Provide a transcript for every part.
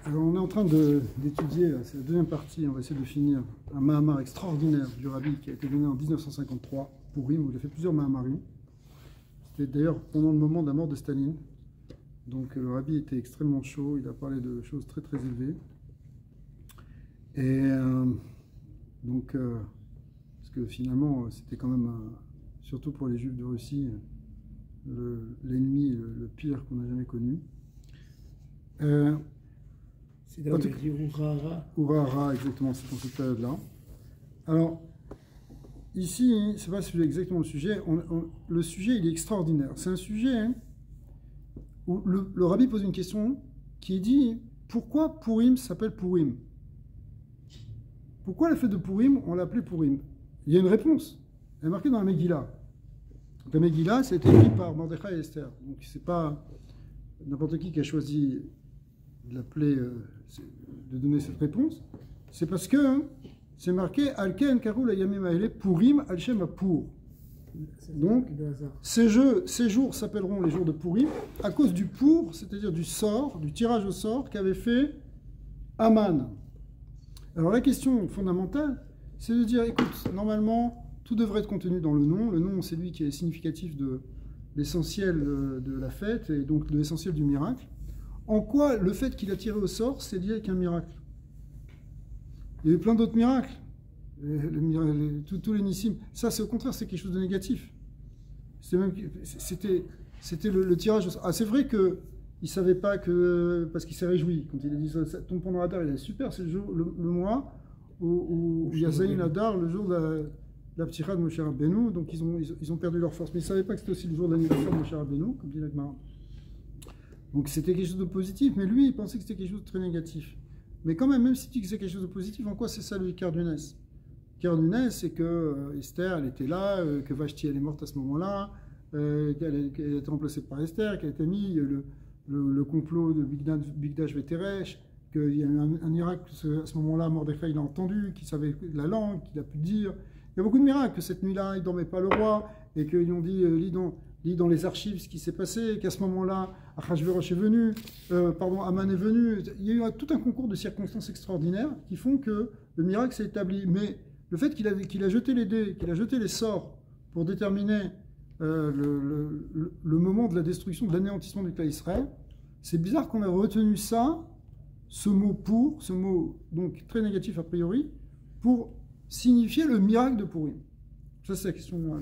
Alors on est en train d'étudier, c'est la deuxième partie, on va essayer de finir un Mahamar extraordinaire du Rabbi qui a été donné en 1953 pour Rim, où il a fait plusieurs Mahamarim. C'était d'ailleurs pendant le moment de la mort de Staline. Donc le Rabbi était extrêmement chaud, il a parlé de choses très très élevées. Et parce que finalement c'était quand même, surtout pour les Juifs de Russie, l'ennemi le pire qu'on a jamais connu. C'est dans le livre Urara. Urara, exactement, c'est dans cette période-là. Alors, ici, c'est pas exactement le sujet. Le sujet, il est extraordinaire. C'est un sujet où le Rabbi pose une question qui dit pourquoi Purim s'appelle Purim? Pourquoi la fête de Purim, on l'appelait Purim? Il y a une réponse. Elle est marquée dans la Megillah. La Megillah, c'est écrit par Mordechai et Esther. Donc, c'est pas n'importe qui a choisi de l'appeler, de donner cette réponse. C'est parce que c'est marqué Alken Karou la Yamim Aele Purim Al Shem Apur. Donc, ces jours s'appelleront les jours de Purim à cause du pour, c'est-à-dire du sort, du tirage au sort qu'avait fait Aman. Alors la question fondamentale, c'est de dire, écoute, normalement, tout devrait être contenu dans le nom. Le nom, c'est lui qui est significatif de l'essentiel de la fête et donc de l'essentiel du miracle. En quoi le fait qu'il a tiré au sort, c'est lié avec un miracle? Il y a eu plein d'autres miracles. Tous les nissim. Ça, c'est au contraire, c'est quelque chose de négatif. C'était le tirage au sort. Ah, c'est vrai qu'il ne savait pas que... Parce qu'il s'est réjoui. Quand il a dit ça tombe pendant Hadar, il a dit super, c'est le mois où il y a Zayin Hadar, le jour de la ptira de Moshe Rabbeinu. Donc ils ont perdu leur force. Mais ils ne savaient pas que c'était aussi le jour de l'anniversaire de Moshe Rabbeinu, comme dit l'Agmara. Donc c'était quelque chose de positif, mais lui, il pensait que c'était quelque chose de très négatif. Mais quand même si tu dis que c'est quelque chose de positif, en quoi c'est ça le cœur du Ness? Le cœur du Ness, c'est que Esther, elle était là, que Vashti, elle est morte à ce moment-là, qu'elle a été remplacée par Esther, qu'elle a été mis le complot de Bigdash Veteresh, qu'il y a eu un miracle, à ce moment-là, Mordechai, il a entendu, qu'il savait la langue, qu'il a pu dire. Il y a beaucoup de miracles, que cette nuit-là, il ne dormait pas le roi, et qu'ils lui ont dit, lis dans les archives ce qui s'est passé, qu'à ce moment-là, Achashverosh est venu, Aman est venu. Il y a eu tout un concours de circonstances extraordinaires qui font que le miracle s'est établi. Mais le fait qu'il a jeté les dés, qu'il a jeté les sorts pour déterminer le moment de la destruction, de l'anéantissement du clan Israël, c'est bizarre qu'on ait retenu ça, ce mot donc très négatif a priori, pour signifier le miracle de Purim. Ça, c'est la question de moi.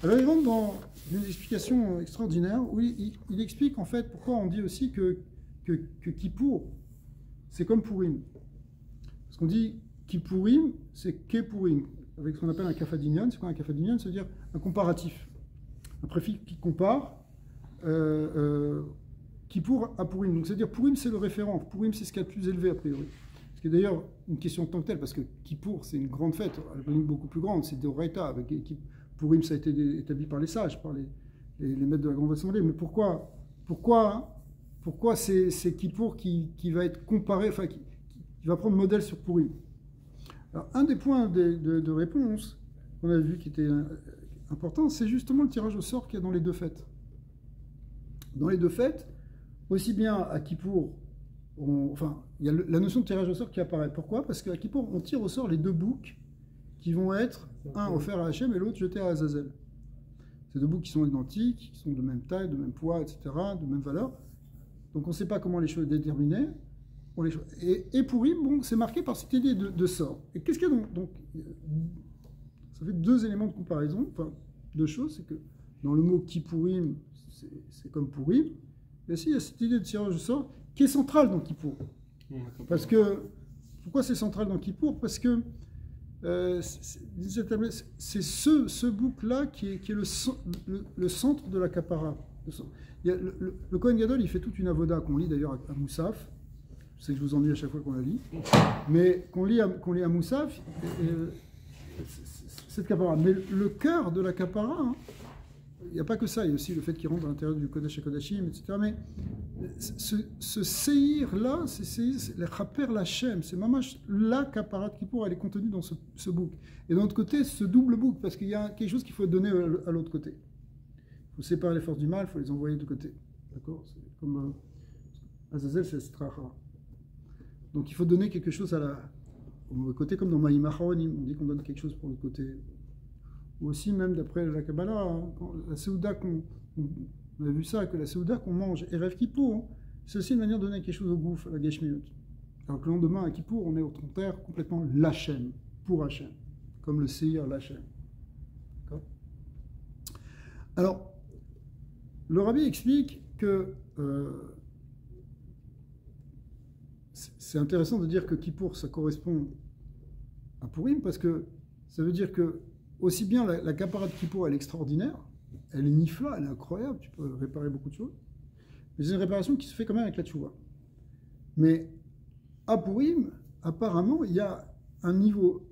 Alors, il rentre dans une explication extraordinaire où il explique en fait pourquoi on dit aussi que Kippour, c'est comme Purim. Parce qu'on dit Kippourim, c'est Kepurim, avec ce qu'on appelle un kafadinyan. C'est quoi un kafadinyan? C'est-à-dire un comparatif. Un préfixe qui compare Kippour à Purim. Donc, c'est-à-dire Purim, c'est le référent. Purim, c'est ce qu'il y a de plus élevé a priori. Ce qui est d'ailleurs une question en tant que telle, parce que Kippour, c'est une grande fête, beaucoup plus grande, c'est Deoraita, avec Purim, ça a été établi par les sages, par les maîtres de la Grande Assemblée. Mais pourquoi c'est Kippour qui va être comparé, enfin, qui va prendre modèle sur Purim? Alors, un des points de réponse qu'on a vu qui était important, c'est justement le tirage au sort qu'il y a dans les deux fêtes. Dans les deux fêtes, aussi bien à Kippour, il y a la notion de tirage au sort qui apparaît. Pourquoi? Parce qu'à Kippour, on tire au sort les deux boucs qui vont être, un offert à Hachem et l'autre jeté à Azazel. Ces deux boucs qui sont identiques, qui sont de même taille, de même poids, etc., de même valeur. Donc on ne sait pas comment les choses déterminer. Et Purim, bon, c'est marqué par cette idée de sort. Et qu'est-ce qu'il y a donc ça fait deux éléments de comparaison, enfin deux choses, c'est que dans le mot Kippurim, c'est comme Purim, mais aussi il y a cette idée de tirage au sort qui est centrale dans Kippour. Parce que, pourquoi c'est central dans Kippour? Parce que c'est ce bouc-là qui est le centre de la Kapara. Le Kohen Gadol, il fait toute une avoda qu'on lit d'ailleurs à Moussaf. Je sais que je vous ennuie à chaque fois qu'on la lit. Mais qu'on lit à Moussaf, cette Kapara. Mais le cœur de la Kapara, hein, il n'y a pas que ça, il y a aussi le fait qu'il rentre à l'intérieur du Kodesh HaKodashim, etc. Mais ce séhir-là, c'est le Chaper Lachem, c'est mamash la Kapara de Kippour, elle est contenue dans ce bouc. Et d'un autre côté, ce double bouc, parce qu'il y a quelque chose qu'il faut donner à l'autre côté. Il faut séparer les forces du mal, il faut les envoyer de côté. D'accord? C'est comme Azazel, c'est Stracha. Donc il faut donner quelque chose au côté, comme dans Maïm Acharonim, on dit qu'on donne quelque chose pour le côté. Ou aussi, même d'après la Kabbalah, hein, la Seouda, on a vu ça, que la Seouda qu'on mange, et Erev Kippour, hein, c'est aussi une manière de donner quelque chose au gouffre, à la Geshmiut. Alors que le lendemain, à Kippour, on est au contraire complètement l'Hachem, pour Hachem, comme le Seir l'Hachem. Alors, le Rabbi explique que c'est intéressant de dire que Kippour, ça correspond à Purim, parce que ça veut dire que aussi bien la Kapara de Kippour, elle est extraordinaire, elle est nifla, elle est incroyable, tu peux réparer beaucoup de choses, mais c'est une réparation qui se fait quand même avec la tchouva. Mais à Purim, apparemment, il y a un niveau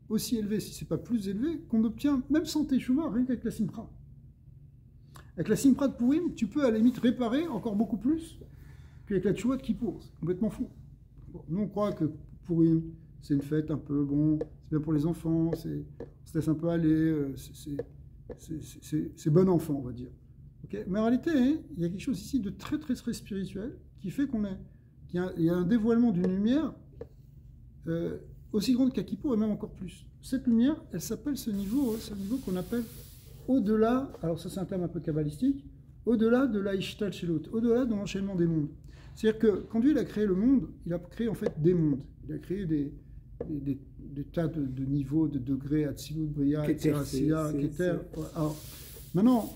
aussi élevé, si ce n'est pas plus élevé, qu'on obtient même sans tchouva, rien qu'avec la Simcha. Avec la Simcha de Purim, tu peux à la limite réparer encore beaucoup plus qu'avec la tchouva de Kippour. C'est complètement fou. Bon, nous, on croit que Purim, c'est une fête un peu, bon, c'est bien pour les enfants, on se laisse un peu aller, c'est bon enfant, on va dire. Okay, mais en réalité, hein, il y a quelque chose ici de très, très, très spirituel qui fait qu'il y a un dévoilement d'une lumière aussi grande qu'à Kippour et même encore plus. Cette lumière, elle s'appelle ce niveau qu'on appelle au-delà, alors ça c'est un terme un peu kabbalistique, au-delà de la Ishtalshelut, au-delà de l'enchaînement des mondes. C'est-à-dire que quand Dieu il a créé le monde, il a créé en fait des mondes. Il a créé des tas de niveaux, de degrés, Atzilut, Bria, Asiya, Keter. Alors, maintenant,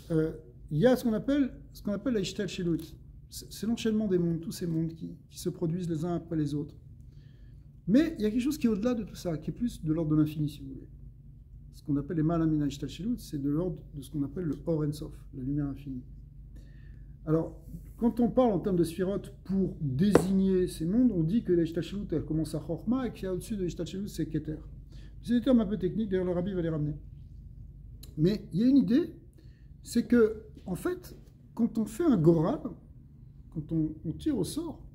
il y a ce qu'on appelle la Ishtalshelut. C'est l'enchaînement des mondes, tous ces mondes qui se produisent les uns après les autres. Mais il y a quelque chose qui est au-delà de tout ça, qui est plus de l'ordre de l'infini, si vous voulez. Ce qu'on appelle les Malamina Ishtalshelut, c'est de l'ordre de ce qu'on appelle le Or En Sof, la lumière infinie. Alors, quand on parle en termes de Sphirot pour désigner ces mondes, on dit que la Ishtalshelut, elle commence à Chorma et qu'il y a au-dessus de l'Ishtalshelut, c'est Keter. C'est des termes un peu techniques, d'ailleurs le Rabbi va les ramener. Mais il y a une idée, c'est que, en fait, quand on fait un Goral, quand on tire au sort,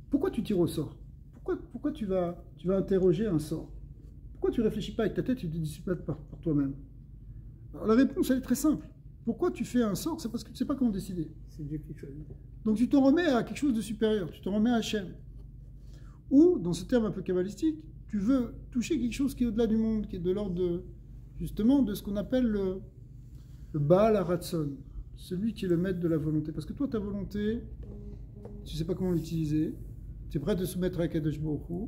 pourquoi tu tires au sort? Pourquoi tu vas interroger un sort? Pourquoi tu ne réfléchis pas avec ta tête et tu te dissipates par toi-même? Alors, la réponse, elle est très simple. Pourquoi tu fais un sort? C'est parce que tu ne sais pas comment décider. C'est Dieu qui choisit. Donc tu t'en remets à quelque chose de supérieur, tu t'en remets à Hachem. Ou, dans ce terme un peu kabbalistique, tu veux toucher quelque chose qui est au-delà du monde, qui est de l'ordre justement de ce qu'on appelle le Baal HaRatzon, celui qui est le maître de la volonté. Parce que toi, ta volonté, tu ne sais pas comment l'utiliser, tu es prêt à te soumettre à Kadosh Baruch Hu,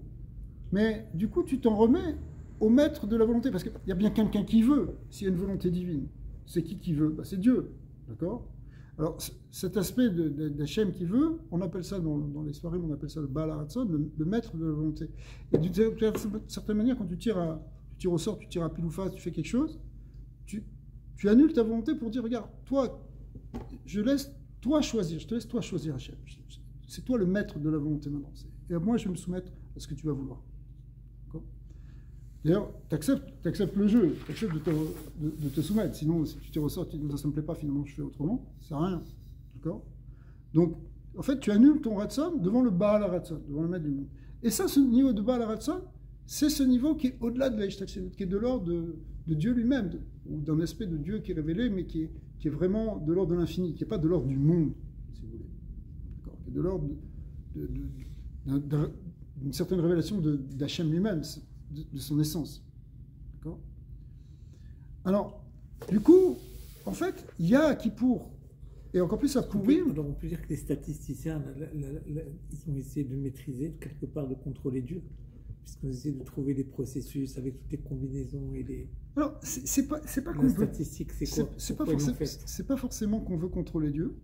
mais du coup, tu t'en remets au maître de la volonté, parce qu'il y a bien quelqu'un qui veut, s'il y a une volonté divine. C'est qui veut? C'est Dieu, d'accord? Alors, cet aspect d'Hachem qui veut, on appelle ça, dans les soirées, on appelle ça le Baal HaRatzon, le maître de la volonté. Et d'une certaine manière, quand tu tires au sort, tu tires à pile ou face, tu fais quelque chose, tu annules ta volonté pour dire, regarde, toi, je te laisse toi choisir Hachem. C'est toi le maître de la volonté maintenant. Et moi, je vais me soumettre à ce que tu vas vouloir. D'ailleurs, tu acceptes le jeu, tu acceptes de te soumettre. Sinon, si tu te ressors, tu dis ça ne me plaît pas, finalement, je fais autrement. Ça sert à rien. D'accord? Donc, en fait, tu annules ton Ratzon devant le Baal HaRatzon, devant le maître du monde. Et ça, ce niveau de Baal HaRatzon, c'est ce niveau qui est au-delà de la Ishtalshelut, qui est de l'ordre de Dieu lui-même, ou d'un aspect de Dieu qui est révélé, mais qui est vraiment de l'ordre de l'infini, qui n'est pas de l'ordre du monde, si vous voulez. D'accord? Qui est de l'ordre d'une certaine révélation d'Hachem lui-même, de son essence. D'accord? Alors, du coup, en fait, il y a à Kippour, et encore plus à Purim. Alors on peut dire que les statisticiens, ils ont essayé de maîtriser, quelque part de contrôler Dieu, puisqu'on essaie de trouver des processus avec toutes les combinaisons et les... Alors, c'est pas qu'on veut... statistique, c'est quoi? C'est pas forcément qu'on veut contrôler Dieu,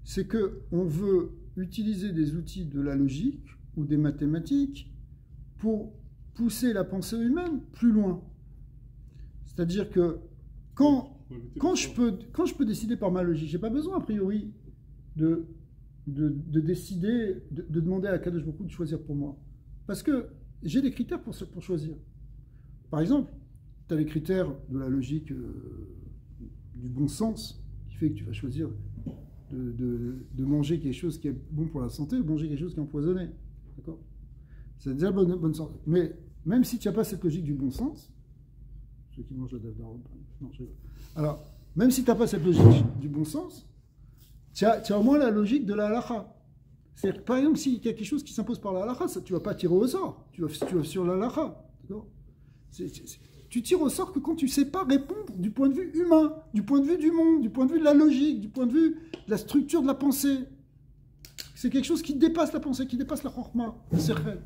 c'est qu'on veut utiliser des outils de la logique ou des mathématiques pour pousser la pensée humaine plus loin. C'est-à-dire que quand je peux décider par ma logique, je n'ai pas besoin a priori de décider, de demander à Kadosh Baruch Hu de choisir pour moi. Parce que j'ai des critères pour choisir. Par exemple, tu as les critères de la logique du bon sens, qui fait que tu vas choisir de manger quelque chose qui est bon pour la santé ou manger quelque chose qui est empoisonné. D'accord? C'est déjà bonne sens. Mais même si tu n'as pas cette logique du bon sens, ceux qui mangent la dave d'Aaron, non, alors, même si tu n'as pas cette logique du bon sens, tu as au moins la logique de la halakha. C'est-à-dire que, par exemple, s'il y a quelque chose qui s'impose par la halakha, tu ne vas pas tirer au sort, tu vas sur la halakha. Tu tires au sort que quand tu ne sais pas répondre du point de vue humain, du point de vue du monde, du point de vue de la logique, du point de vue de la structure de la pensée. C'est quelque chose qui dépasse la pensée, qui dépasse la chorma, le sechel.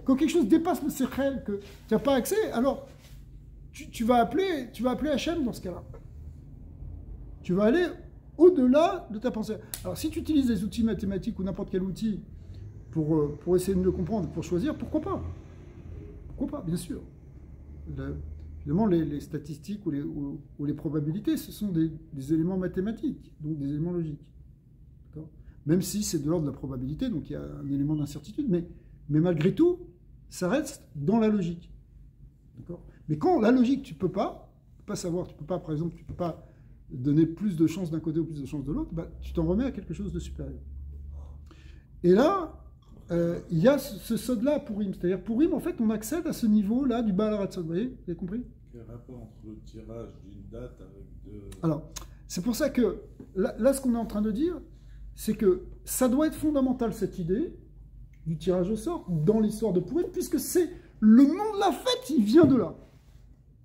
Quand quelque chose dépasse le sechel, que tu n'as pas accès, alors tu vas appeler Hachem dans ce cas-là. Tu vas aller au-delà de ta pensée. Alors si tu utilises des outils mathématiques ou n'importe quel outil pour essayer de le comprendre, pour choisir, pourquoi pas? Pourquoi pas, bien sûr. Évidemment, les statistiques ou les probabilités, ce sont des éléments mathématiques, donc des éléments logiques. Même si c'est de l'ordre de la probabilité, donc il y a un élément d'incertitude, mais malgré tout, ça reste dans la logique. Mais quand la logique, tu ne peux pas savoir, tu peux pas, par exemple, tu ne peux pas donner plus de chances d'un côté ou plus de chances de l'autre, tu t'en remets à quelque chose de supérieur. Et là, il y a ce sod-là pour Purim. C'est-à-dire, pour Purim, en fait, on accède à ce niveau-là du Baal HaRatzon. Vous voyez, vous avez compris? Quel rapport entre le tirage d'une date avec deux... Alors, c'est pour ça que, là, ce qu'on est en train de dire, c'est que ça doit être fondamental, cette idée du tirage au sort, dans l'histoire de Purim, puisque c'est le nom de la fête, il vient de là.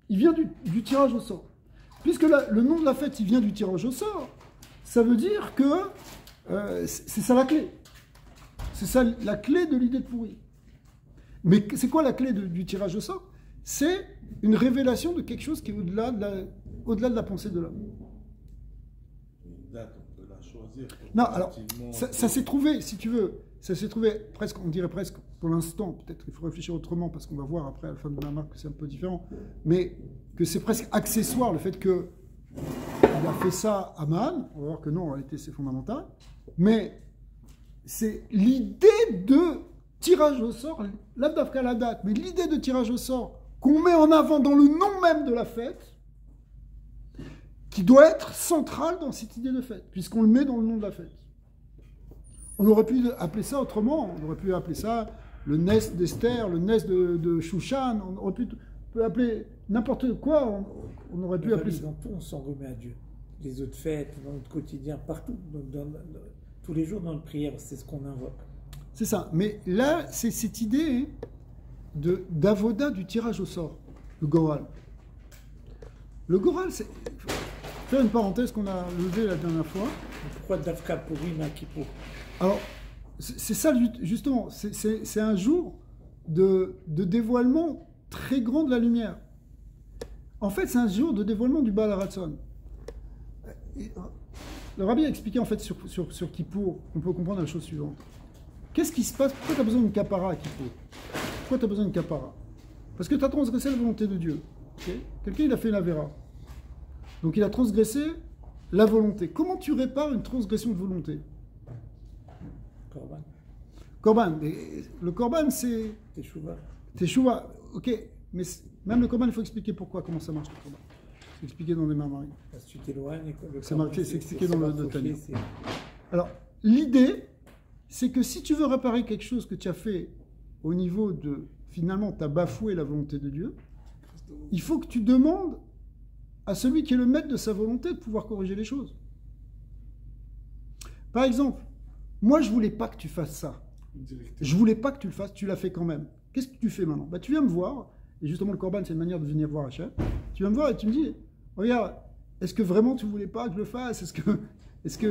Il vient du tirage au sort. Puisque là, le nom de la fête, il vient du tirage au sort, ça veut dire que c'est ça la clé. C'est ça la clé de l'idée de Purim. Mais c'est quoi la clé du tirage au sort? C'est une révélation de quelque chose qui est au-delà de la pensée de l'homme. Une date, on peut la choisir. Non, alors, ça s'est trouvé, si tu veux, ça s'est trouvé presque, on dirait presque, pour l'instant, peut-être qu'il faut réfléchir autrement, parce qu'on va voir après à la fin de la marque que c'est un peu différent, mais que c'est presque accessoire le fait qu'il a fait ça à Man, on va voir que non, en réalité c'est fondamental, mais c'est l'idée de tirage au sort, l'abdavka la date, mais l'idée de tirage au sort qu'on met en avant dans le nom même de la fête, qui doit être centrale dans cette idée de fête, puisqu'on le met dans le nom de la fête. On aurait pu appeler ça autrement, on aurait pu appeler ça le Nes d'Esther, le Nes de Shushan, on aurait pu appeler n'importe quoi, on aurait pu appeler ça. Dans tout, on s'en remet à Dieu. Les autres fêtes, dans notre quotidien, partout, tous les jours dans notre prière, c'est ce qu'on invoque. C'est ça, mais là, c'est cette idée d'avoda du tirage au sort, le Goral. Le Goral, c'est... Faire une parenthèse qu'on a levée la dernière fois. Pourquoi Davka Purim à Kippour? Alors, c'est ça justement, c'est un jour de dévoilement très grand de la lumière. En fait, c'est un jour de dévoilement du Baal HaRatzon. Le rabbi a expliqué en fait sur Kippour, on peut comprendre la chose suivante. Qu'est-ce qui se passe? Pourquoi tu as besoin d'une kapara à Kippour? Pourquoi tu as besoin d'une kapara? Parce que tu as transgressé la volonté de Dieu. Okay? Quelqu'un, il a fait une avéra. Donc il a transgressé la volonté. Comment tu répares une transgression de volonté? Korban. Korban. Le korban, c'est... Teshuva. Teshuva, ok. Mais même le korban, il faut expliquer pourquoi, comment ça marche le korban. C'est expliqué dans les Marmarim. Parce que tu t'éloignes. C'est marqué, c'est expliqué dans le Tanya. Alors, l'idée, c'est que si tu veux réparer quelque chose que tu as fait au niveau de, finalement, tu as bafoué la volonté de Dieu, il faut que tu demandes à celui qui est le maître de sa volonté de pouvoir corriger les choses. Par exemple, moi je voulais pas que tu fasses ça. Je voulais pas que tu le fasses, tu l'as fait quand même. Qu'est-ce que tu fais maintenant? Tu viens me voir, et justement le Korban c'est une manière de venir voir Hachem. Tu viens me voir et tu me dis, regarde, est-ce que vraiment tu voulais pas que je le fasse? Est-ce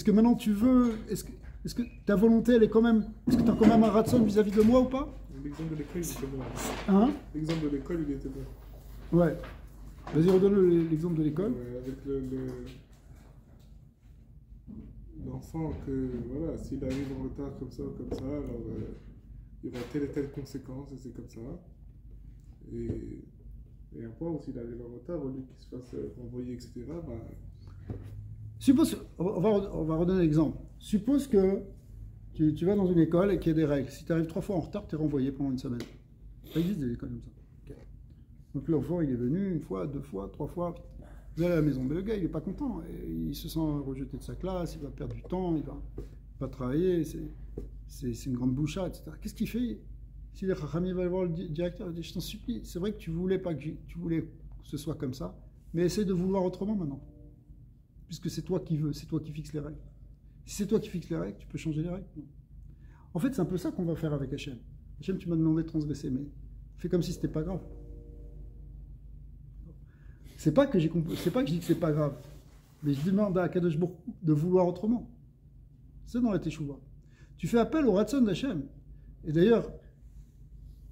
que maintenant tu veux? Est-ce que ta volonté elle est quand même, est-ce que tu as quand même un ratson vis-à-vis de moi ou pas? L'exemple de l'école il était bon. Hein? L'exemple de l'école il était bon. Ouais. Vas-y, redonne l'exemple de l'école. Avec l'enfant, que voilà, s'il arrive en retard comme ça, alors il y aura telle et telle conséquence, et c'est comme ça. Et un point où s'il arrive en retard, au lieu qu'il se fasse renvoyer, etc., Suppose, on va redonner l'exemple. Suppose que tu vas dans une école et qu'il y a des règles. Si tu arrives 3 fois en retard, tu es renvoyé pendant une semaine. Ça existe des écoles comme ça. Donc l'enfant, il est venu 1 fois, 2 fois, 3 fois, vous allez à la maison. Mais le gars, il n'est pas content. Il se sent rejeté de sa classe, il va perdre du temps, il va pas travailler, c'est une grande boucha, etc. Qu'est-ce qu'il fait? Si les Chachamim va voir le directeur, il dit, je t'en supplie, c'est vrai que tu voulais que ce soit comme ça, mais essaie de vouloir autrement maintenant. Puisque c'est toi qui veux, c'est toi qui fixes les règles. Si c'est toi qui fixes les règles, tu peux changer les règles. Non. En fait, c'est un peu ça qu'on va faire avec Hachem. Hachem, tu m'as demandé de transgresser, mais fais comme si c'était pas grave. C'est pas que je dis que c'est pas grave, mais je demande à Akadosh Baruch Hu de vouloir autrement. C'est dans la Teshuvah. Tu fais appel au Ratson d'Hachem. Et d'ailleurs,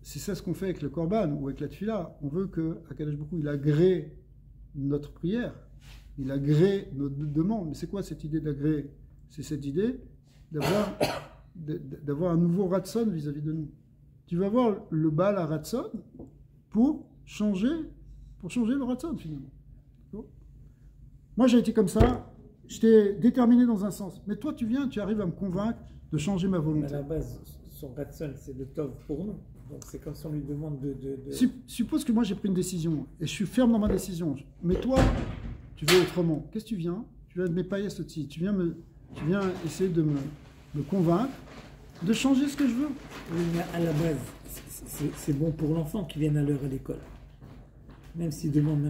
c'est ça ce qu'on fait avec le Korban ou avec la Tfila. On veut que Akadosh Baruch Hu, il agrée notre prière, il agrée notre demande. Mais c'est quoi cette idée d'agréer? C'est cette idée d'avoir un nouveau Ratson vis-à-vis de nous. Tu vas avoir le Baal à Ratson pour changer le Ratson finalement. Moi j'ai été comme ça, j'étais déterminé dans un sens. Mais toi tu arrives à me convaincre de changer ma volonté. À la base, son Ratson c'est le Tov pour nous. Donc c'est comme si on lui demande de... Suppose que moi j'ai pris une décision et je suis ferme dans ma décision. Mais toi, tu veux autrement. Qu'est-ce que tu viens? Tu viens de m'épailler ce petit. Tu viens essayer de me convaincre de changer ce que je veux. Oui, mais à la base, c'est bon pour l'enfant qui vienne à l'heure à l'école. Même s'il demande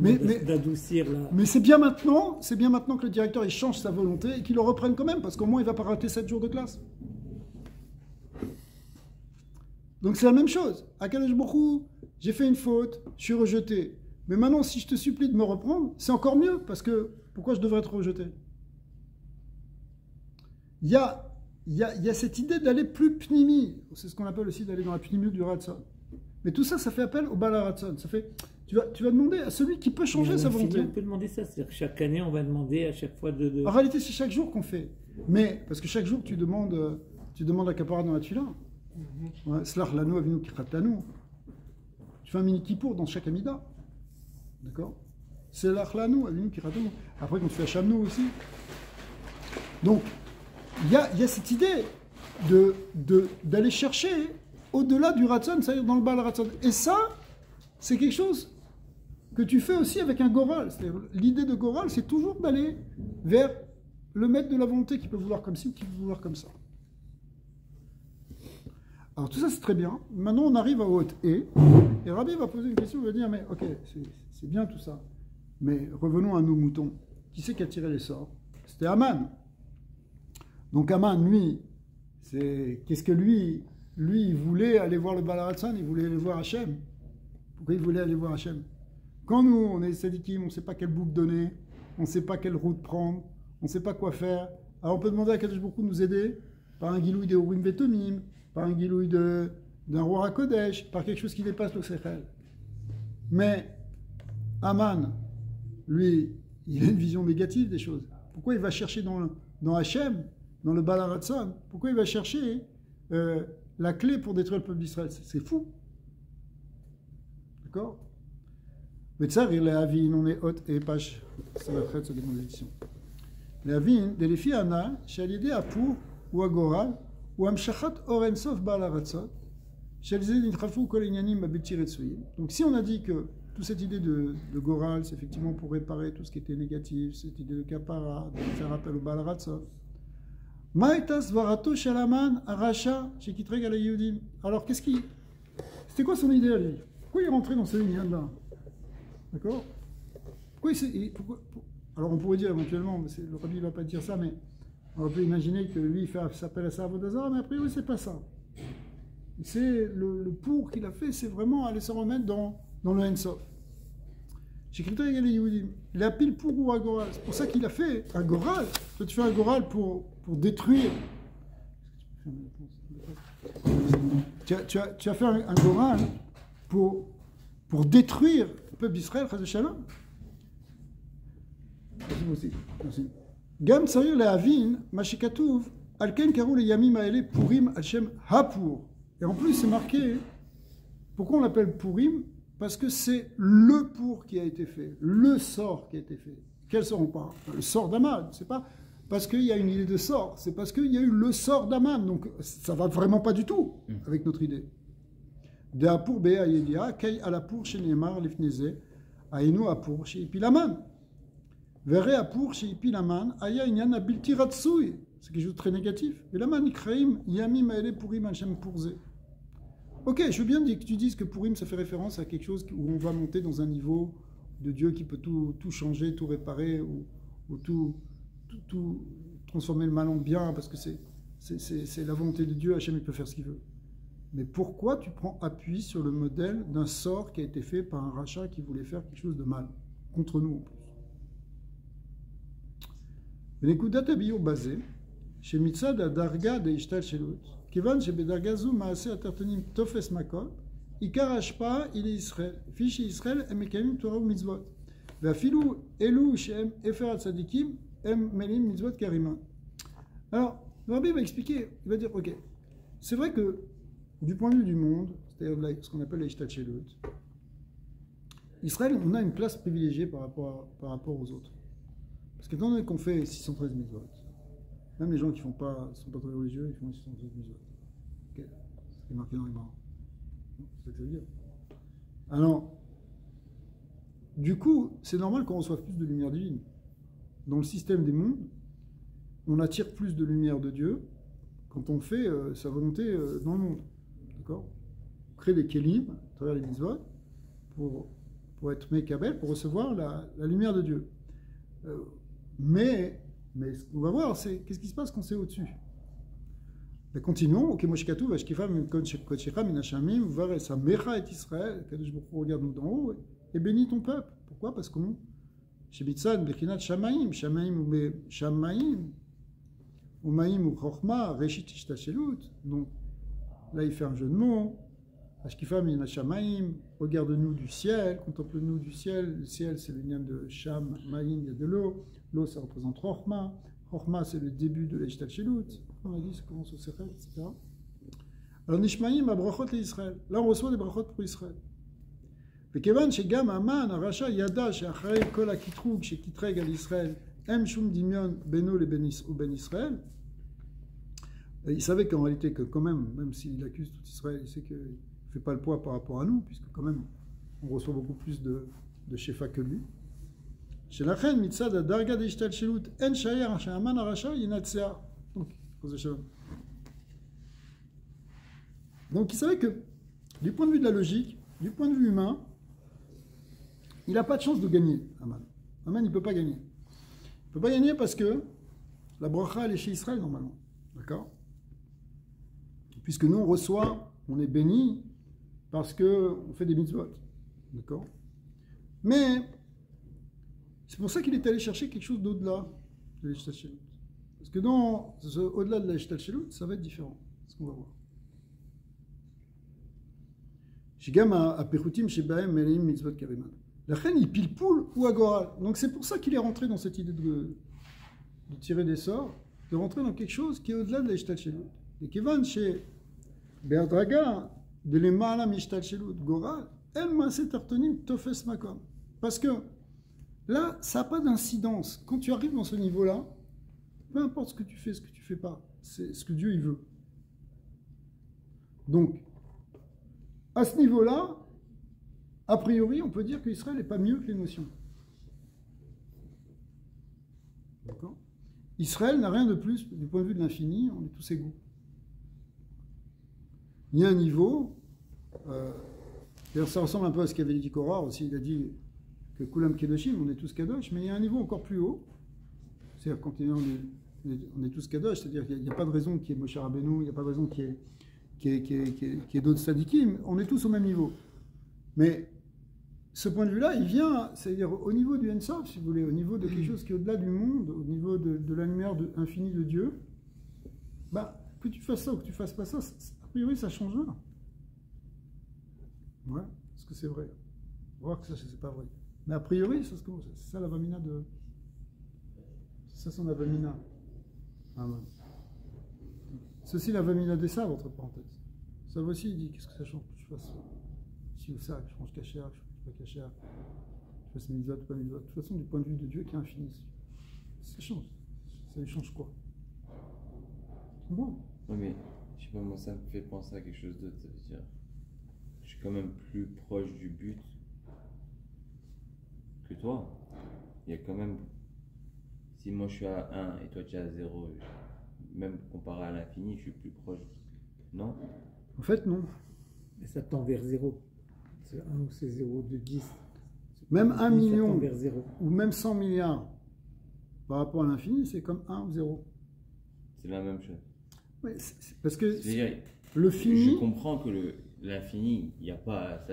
d'adoucir la... Mais c'est bien maintenant que le directeur il change sa volonté et qu'il le reprenne quand même, parce qu'au moins il ne va pas rater 7 jours de classe. Donc c'est la même chose. Akadosh Baruch Hu, j'ai fait une faute, je suis rejeté. Mais maintenant, si je te supplie de me reprendre, c'est encore mieux, parce que pourquoi je devrais être rejeté? Il y a cette idée d'aller plus pnimi. C'est ce qu'on appelle aussi d'aller dans la pnimi du Ratson. Mais tout ça, ça fait appel au Baal Ratson. Ça fait, tu vas demander à celui qui peut changer sa volonté. On peut demander ça. C'est-à-dire que chaque année, on va demander à chaque fois de... En réalité, c'est chaque jour qu'on fait. Mais, parce que chaque jour, tu demandes à Kapara dans la Tfila. Slach lanu avinu kichat lanu. Tu fais un mini kippour dans chaque amida. D'accord? Slach lanu avinu kichat lanu. Après, quand tu fais Hachamnu aussi. Donc, il y a cette idée d'aller chercher au-delà du Ratson, c'est-à-dire dans le Baal Ratson. Et ça, c'est quelque chose que tu fais aussi avec un Goral. L'idée de Goral, c'est toujours d'aller vers le maître de la volonté qui peut vouloir comme ci ou qui peut vouloir comme ça. Alors tout ça, c'est très bien. Maintenant, on arrive à haute et Rabbi va poser une question, il va dire, mais ok, c'est bien tout ça, mais revenons à nos moutons. Qui c'est qui a tiré les sorts? C'était Aman. Donc Aman, lui, qu'est-ce que lui, il voulait aller voir le Baal Ratson, il voulait aller voir Hachem. Pourquoi il voulait aller voir Hachem? Quand nous, on est sadikim, on ne sait pas quelle boucle donner, on ne sait pas quelle route prendre, on ne sait pas quoi faire, alors on peut demander à Kadosh Baruch Hu de nous aider par un gilouï de Urim Vetomim, par un gilouï d'un roi à Kodesh, par quelque chose qui dépasse le Sechel. Mais Aman, lui, il a une vision négative des choses. Pourquoi il va chercher dans Hachem, dans le Baal Ratson, pourquoi il va chercher la clé pour détruire le peuple d'Israël? C'est fou. D'accord? Mais ça, il a vu, on est haute et page, ça va faire cette édition. Il a vu, des les filles Anna, chez l'idée à pour ou à Goral, ou à Mshachat Orensof Baal Ratson, chez les Nitrafou Kolinyanim Babilti Retsuyim. Donc si on a dit que toute cette idée de Goral, c'est effectivement pour réparer tout ce qui était négatif, cette idée de Kapara, de faire appel au Baal Ratson. Maïtas Varato Shalaman Aracha Shekitreg ala Yehudim. Alors c'était quoi son idée à lui? Pourquoi il est rentré dans ce ligne-là? D'accord? Alors on pourrait dire éventuellement, mais le Rabbi ne va pas dire ça, mais on peut imaginer que lui il s'appelle à ça Avodazara, mais a priori c'est pas ça. C'est le pour qu'il a fait, c'est vraiment aller se remettre dans le Ensof. Shekitreg ala Yehudim. Il a pile pour ou à Goral. C'est pour ça qu'il a fait un Goral. Toi tu fais un Goral pour détruire. Tu as fait un Goral pour détruire le peuple d'Israël, Chas v'Shalom. Merci. Gam tsarir lehavin, ma shekatuv, al ken karu leyamim haele Purim al shem hapur. Et en plus, c'est marqué. Pourquoi on l'appelle Purim? Parce que c'est le pour qui a été fait, le sort qui a été fait. Quel sort on parle? Le sort d'Aman. C'est pas parce qu'il y a une idée de sort, c'est parce qu'il y a eu le sort d'Aman. Donc ça va vraiment pas du tout avec notre idée. De Apur Bea Yedia, Kei Alapur chez Neymar, Lifneze, Aïnou Apur chez Ipilaman. Verre Apur chez Ipilaman, Aya Inyan Abilti Ratsui. C'est quelque chose de très négatif. Et Laman Ikraim, Yamim Aele Purim Hachem Pourze. Ok, je veux bien que tu dises que Purim, ça fait référence à quelque chose où on va monter dans un niveau de Dieu qui peut tout changer, tout réparer, ou tout transformer le mal en bien, parce que c'est la volonté de Dieu, Hachem il peut faire ce qu'il veut. Mais pourquoi tu prends appui sur le modèle d'un sort qui a été fait par un rachat qui voulait faire quelque chose de mal, contre nous en plus? Benekudat abiyur basé, chez Mitzad Darga de Ishtal Shelut, Kivan chez Bedargazu Maase Atartonim Tofes Makot, Ikar Ashpa il est Israël, Fiche Israël, Emekayim Torah ou Mitzvot. Vafilu Elu Shem Eferat Sadikim, Em Melim Mitzvot Karima. Alors, le Rabbi va expliquer, il va dire, ok, c'est vrai que du point de vue du monde, c'est-à-dire ce qu'on appelle la Ishtal Shelut, Israël, on a une place privilégiée par rapport aux autres. Parce qu'étant donné qu'on fait 613 mitzvot, même les gens qui ne sont pas très religieux, ils font 613 mitzvot. Okay. C'est marqué dans les marins. C'est ce que ça veut dire. Alors, du coup, c'est normal qu'on reçoive plus de lumière divine. Dans le système des mondes, on attire plus de lumière de Dieu quand on fait sa volonté dans le monde. D'accord ? On crée des kélim à travers les mitzvot pour être mekabel, pour recevoir la lumière de Dieu. Mais ce qu'on va voir, c'est qu'est-ce qui se passe quand c'est au-dessus. Mais continuons. Ok, Moshkatu, Vashkifa, Kochecha, Minashamim, Varesa, Mecha et Israël, Kadosh Baruch Hu regarde nous d'en haut et bénit ton peuple. Pourquoi? Parce qu'on, chez Bitzan, Bechinat Shamaim, Shamaim, Umaim ou Chochma, Reshit Ishtashelut. Donc là, il fait un jeu de mots. Ashkifa Minashamaim, regarde-nous du ciel, contemple-nous du ciel. Le ciel, c'est le lien de Sham, Maïm, il y a de l'eau. L'eau, ça représente Chochma. Chochma, c'est le début de l'Ishtal Shelut. On a dit, ça commence au Sechel, etc. Alors, Nishmaïm a brachot l'Israël. Là, on reçoit des brachot pour Israël. Vekevan, chez Gam, Aman, Aracha, Yada, chez Acharei, Kol Akitroug, chez Kitreg à l'Israël, Em Shum Dimion, Beno, le Ben Israël. Il savait qu'en réalité, que quand même s'il accuse tout Israël, il sait qu'il ne fait pas le poids par rapport à nous, puisque quand même, on reçoit beaucoup plus de Shefa que lui. Chez la reine, Mitzad, Darga de Ishtal Shelut, En Shayer, chez Aman, Aracha, Yinatsea. Donc, il savait que, du point de vue de la logique, du point de vue humain, il n'a pas de chance de gagner, Aman. Aman, il ne peut pas gagner. Il ne peut pas gagner parce que la bracha, elle est chez Israël, normalement. D'accord ? Puisque nous, on reçoit, on est béni parce qu'on fait des mitzvot. D'accord ? Mais, c'est pour ça qu'il est allé chercher quelque chose d'au-delà de l'Ishtal Shelut. Parce que au-delà de l'Ishtal Shelut, ça va être différent. C'est ce qu'on va voir. Shigam a Pechutim Shebahem Meleim Mitzvot Kariman. La reine, il pile poule ou agoral. Donc c'est pour ça qu'il est rentré dans cette idée de tirer des sorts, de rentrer dans quelque chose qui est au-delà de l'Ishtal Shelut. Et Kevan chez Be'adraga de l'Emala Mishtal Shelut Goral, El Maaseh Tartonim Tofes Makom. Parce que là, ça n'a pas d'incidence. Quand tu arrives dans ce niveau-là, peu importe ce que tu fais pas, c'est ce que Dieu il veut. Donc, à ce niveau-là, a priori, on peut dire qu'Israël n'est pas mieux que les notions. D'accord ? Israël n'a rien de plus du point de vue de l'infini, on est tous égaux. Il y a un niveau, d'ailleurs ça ressemble un peu à ce qu'avait dit Korah aussi, il a dit que Kulam Kedoshim, on est tous Kadosh, mais il y a un niveau encore plus haut, c'est-à-dire quand on est tous Kadosh, c'est-à-dire qu'il n'y a pas de raison qu'il y ait Moshe Rabbeinu, il n'y a pas de raison qu'il y ait d'autres sadikim, on est tous au même niveau. Mais ce point de vue-là, il vient, c'est-à-dire au niveau du Ensof, si vous voulez, au niveau de quelque chose qui est au-delà du monde, au niveau de la lumière infinie de Dieu, bah, que tu fasses ça ou que tu fasses pas ça, a priori, ça change rien. Ouais, est-ce que c'est vrai? On va voir que ça, c'est pas vrai. Mais a priori, c'est ça la vamina de... C'est ça son avamina. Ah ouais. Ceci la vamina des sables, entre parenthèses. Ça aussi, il dit, qu'est-ce que ça change que je fasse ci ou ça, que je mange cachère, que je ne mange pas cachère, que je fasse mitzvot ou pas mitzvot. De toute façon, du point de vue de Dieu qui est infini, ça change. Ça lui change quoi? Bon. Non mais, je sais pas, moi ça me fait penser à quelque chose d'autre, ça veut dire, je suis quand même plus proche du but que toi. Il y a quand même, si moi je suis à 1 et toi tu es à 0, même comparé à l'infini, je suis plus proche, non? En fait, non. Mais ça tend vers 0. C'est 1 ou c'est 0 de 10. Même 1 million, vers 0. ou même 100 milliards, par rapport à l'infini, c'est comme 1 ou 0. C'est la même chose. Ouais, parce que Je veux dire, le fini. je comprends que l'infini, il n'y a pas.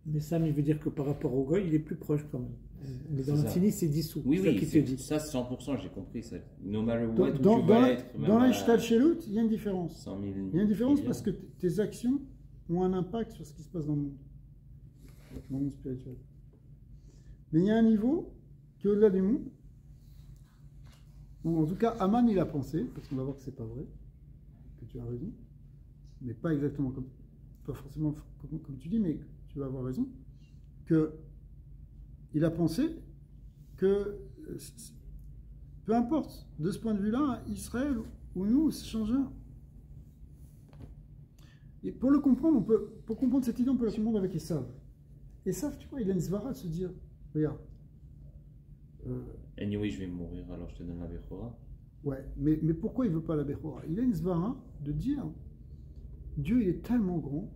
Mais ça, il veut dire que par rapport au goy, il est plus proche quand même. Mais dans C'est l'infini, c'est dissous. Oui, c'est ça oui, qu'il te dit. ça 100%, j'ai compris ça. No matter Dans, what, où dans, tu dans vas la, être, même dans la à Ishtalshelut, il y a une différence. 100 000 Il y a une différence milliards. parce que tes actions ont un impact sur ce qui se passe dans le monde spirituel. Mais il y a un niveau qui est au-delà du monde, où en tout cas Aman il a pensé, parce qu'on va voir que c'est pas vrai, que tu as raison, mais pas exactement comme, pas forcément comme tu dis, mais tu vas avoir raison, que il a pensé que peu importe, de ce point de vue-là, Israël ou nous, c'est changeur. Et pour le comprendre, pour comprendre cette idée, on peut la comprendre avec Esav. Esav, tu vois, il a une svara de se dire, regarde. Anyway, je vais mourir, alors je te donne la Bechora. Ouais, mais pourquoi il ne veut pas la Bechora? Il a une svara de dire, Dieu, il est tellement grand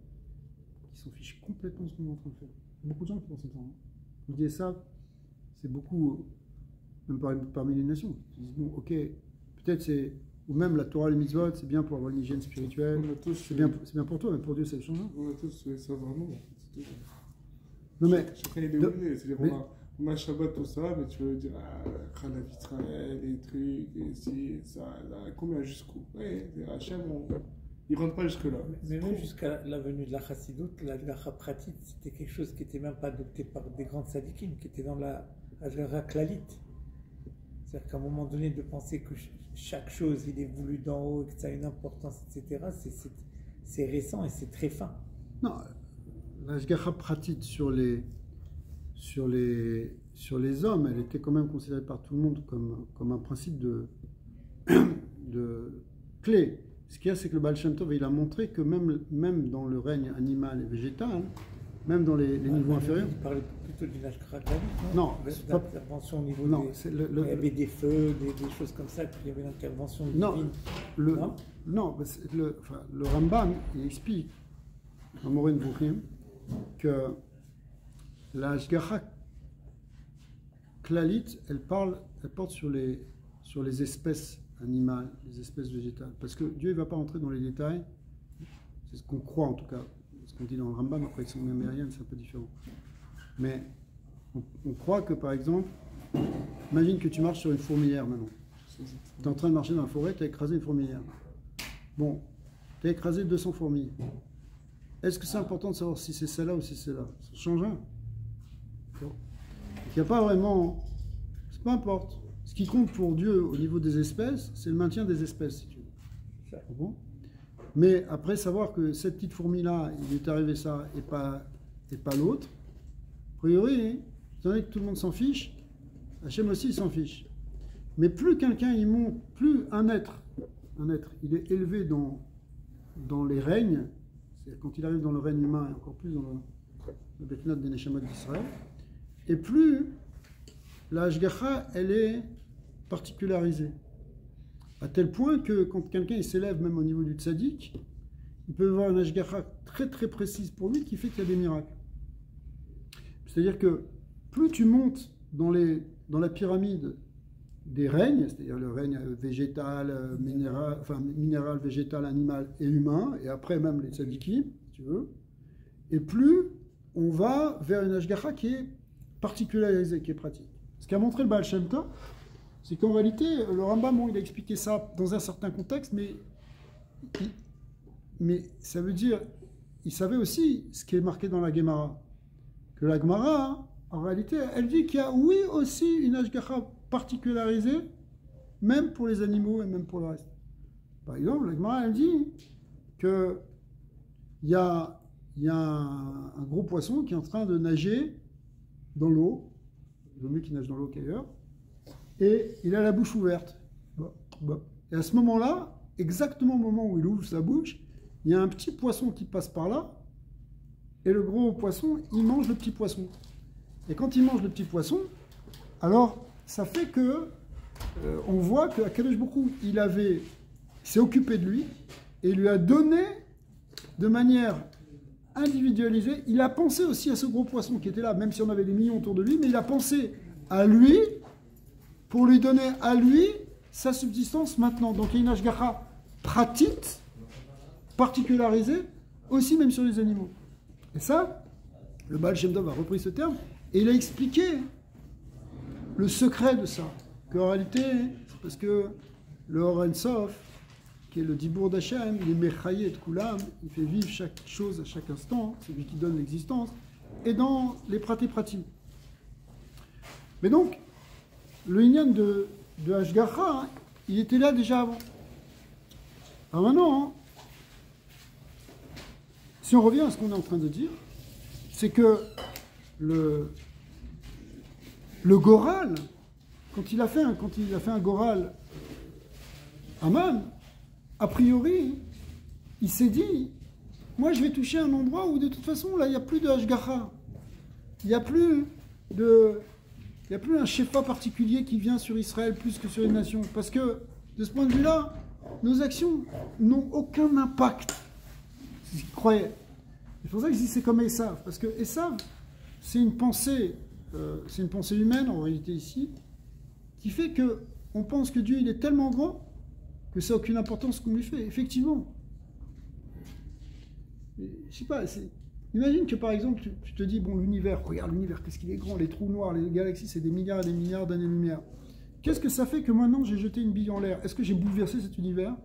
qu'il s'en fiche complètement de ce qu'on est en train de faire. Il y a beaucoup de gens qui pensent ça. Je dis Esav, c'est beaucoup, même parmi les nations. Ils disent, bon, ok, peut-être c'est. Ou même la Torah, les mitzvot, c'est bien pour avoir une hygiène spirituelle. C'est bien pour toi, mais pour Dieu, c'est le changeant. On a tous fait ça vraiment. Non, mais. Chacun il est où il est. C'est-à-dire, on a Shabbat, tout ça, mais tu veux dire, Khalav Israël, les trucs, et ci, ça, là, combien jusqu'où? Ouais, Hachem, il ne rentre pas jusque-là. Mais même jusqu'à la venue de la Chassidoute, la Hashgacha pratique, c'était quelque chose qui n'était même pas adopté par des grands tzadikim, qui était dans la Hashgacha klalite. C'est-à-dire qu'à un moment donné, de penser que chaque chose, il est voulu d'en haut, que ça a une importance, etc., c'est récent et c'est très fin. Non, la Hashgacha pratique sur les hommes, elle était quand même considérée par tout le monde comme un principe de clé. Ce qu'il y a, c'est que le Baal Shem Tov, il a montré que même dans le règne animal et végétal, même dans les niveaux inférieurs. Il parlait plutôt d'une Hashgacha klalite, non, d'intervention au niveau il y avait des feux, des choses comme ça, puis il y avait l'intervention divine. Le Rambam, il explique dans Moreh Nevuchim que la Hashgacha klalite, elle porte sur les espèces animales, les espèces végétales. Parce que Dieu ne va pas entrer dans les détails, c'est ce qu'on croit en tout cas, ce qu'on dit dans le Rambam, après avec son américaine, c'est un peu différent. Mais on croit que par exemple, imagine que tu marches sur une fourmilière maintenant. Tu es en train de marcher dans la forêt, tu as écrasé une fourmilière. Bon, tu as écrasé 200 fourmis. Est-ce que c'est important de savoir si c'est celle-là ou si c'est celle-là? Ça change rien. Il n'y a pas vraiment... Peu importe. Ce qui compte pour Dieu au niveau des espèces, c'est le maintien des espèces, si tu veux. Bon. Mais après, savoir que cette petite fourmi-là, il est arrivé ça et pas l'autre, a priori, étant donné que tout le monde s'en fiche, Hachem aussi il s'en fiche. Mais plus quelqu'un il monte, plus un être, il est élevé dans les règnes, c'est quand il arrive dans le règne humain et encore plus dans le Betnat des Neshamot d'Israël, et plus la Hashgacha, elle est particularisée. À tel point que quand quelqu'un il s'élève même au niveau du tzaddik, il peut avoir une Hashgacha très très précise pour lui qui fait qu'il y a des miracles. C'est-à-dire que plus tu montes dans la pyramide des règnes, c'est-à-dire le règne végétal, minéral, végétal, animal et humain, et après même les tzaddikim, si tu veux, et plus on va vers une Hashgacha qui est particularisée, qui est pratique. Ce qu'a montré le Baal Shem Tov, c'est qu'en réalité, le Rambam, il a expliqué ça dans un certain contexte, mais ça veut dire, il savait aussi ce qui est marqué dans la Gemara. Que la Gemara, en réalité, elle dit qu'il y a, oui, aussi une Hashgacha particularisée, même pour les animaux et même pour le reste. Par exemple, la Gemara, elle dit qu'il y a un gros poisson qui est en train de nager dans l'eau, le mieux qui nage dans l'eau qu'ailleurs, et il a la bouche ouverte. Et à ce moment-là, exactement au moment où il ouvre sa bouche, il y a un petit poisson qui passe par là, et le gros poisson, il mange le petit poisson. Et quand il mange le petit poisson, alors ça fait que on voit qu'à Kadosh Baruch Hu, il s'est occupé de lui, et il lui a donné de manière individualisé, il a pensé aussi à ce gros poisson qui était là, même si on avait des millions autour de lui, mais il a pensé à lui pour lui donner à lui sa subsistance maintenant. Donc il y a une ashgacha pratique, particularisée, aussi même sur les animaux. Et ça, le Baal Shem Tov a repris ce terme, et il a expliqué le secret de ça. Qu'en réalité, c'est parce que le Or En Sof, qui est le Dibour d'Hachem, il est Mechaye et Kulam, il fait vivre chaque chose à chaque instant, c'est lui qui donne l'existence, et dans les pratiques. Mais donc, le Inyan de Ashgacha, il était là déjà avant. Alors maintenant, si on revient à ce qu'on est en train de dire, c'est que le Goral, quand il a fait un Goral Aman, a priori, il s'est dit, moi je vais toucher un endroit où de toute façon, là, il n'y a plus de Ashgacha. Il n'y a plus un shefa particulier qui vient sur Israël plus que sur les nations. Parce que, de ce point de vue-là, nos actions n'ont aucun impact. C'est ce qu'ils croyaient. C'est pour ça que je dis c'est comme Esav. Parce que Esav, c'est une pensée humaine, en réalité ici, qui fait qu'on pense que Dieu, il est tellement grand que ça n'a aucune importance qu'on lui fait. Effectivement. Je sais pas, imagine que par exemple, tu te dis, bon, l'univers, regarde l'univers, qu'est-ce qu'il est grand, les trous noirs, les galaxies, c'est des milliards et des milliards d'années-lumière. Qu'est-ce que ça fait que maintenant j'ai jeté une bille en l'air? Est-ce que j'ai bouleversé cet univers?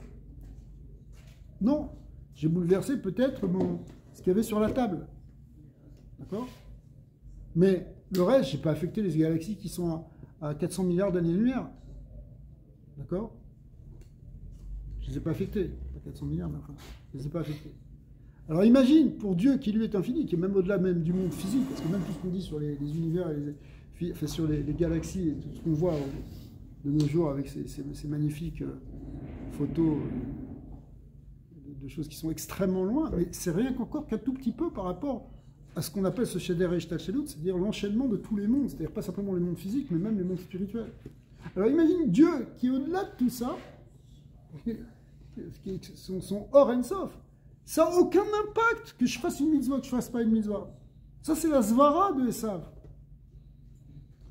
Non. J'ai bouleversé peut-être ce qu'il y avait sur la table. D'accord? Mais le reste, je n'ai pas affecté les galaxies qui sont à 400 milliards d'années-lumière. D'accord? Je ne les ai pas affectés. Pas 400 milliards, mais enfin, je ne les ai pas affectés. Alors imagine, pour Dieu qui lui est infini, qui est même au-delà même du monde physique, parce que même tout ce qu'on dit sur les univers, sur les galaxies, et tout ce qu'on voit de nos jours avec ces magnifiques photos de choses qui sont extrêmement loin, mais c'est rien qu'un tout petit peu par rapport à ce qu'on appelle ce Sheder et Shtalchelut, c'est-à-dire l'enchaînement de tous les mondes, c'est-à-dire pas simplement les mondes physiques, mais même les mondes spirituels. Alors imagine Dieu qui est au-delà de tout ça, son Or En Sof. Ça n'a aucun impact que je fasse une mitzvah, que je ne fasse pas une mitzvah. Ça, c'est la zvara de Esav.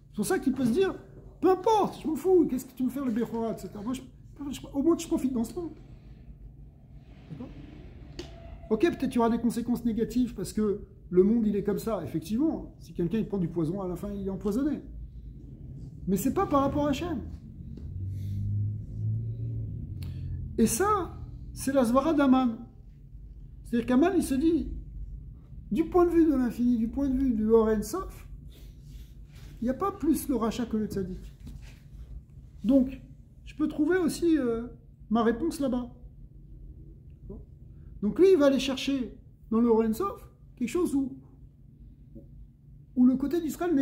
C'est pour ça qu'il peut se dire, peu importe, je m'en fous, qu'est-ce que tu veux faire le Bechora, etc. Moi, au moins que je profite dans ce monde. D'accord? Ok, peut-être il y aura des conséquences négatives parce que le monde, il est comme ça. Effectivement, si quelqu'un il prend du poison, à la fin, il est empoisonné. Mais ce n'est pas par rapport à Hachem. Et ça, c'est la zvara d'Aman. C'est-à-dire qu'Aman, il se dit, du point de vue de l'infini, du point de vue du Or En Sof, il n'y a pas plus le rachat que le tzaddik. Donc, je peux trouver aussi ma réponse là-bas. Donc lui, il va aller chercher dans le Or En Sof quelque chose où le côté d'Israël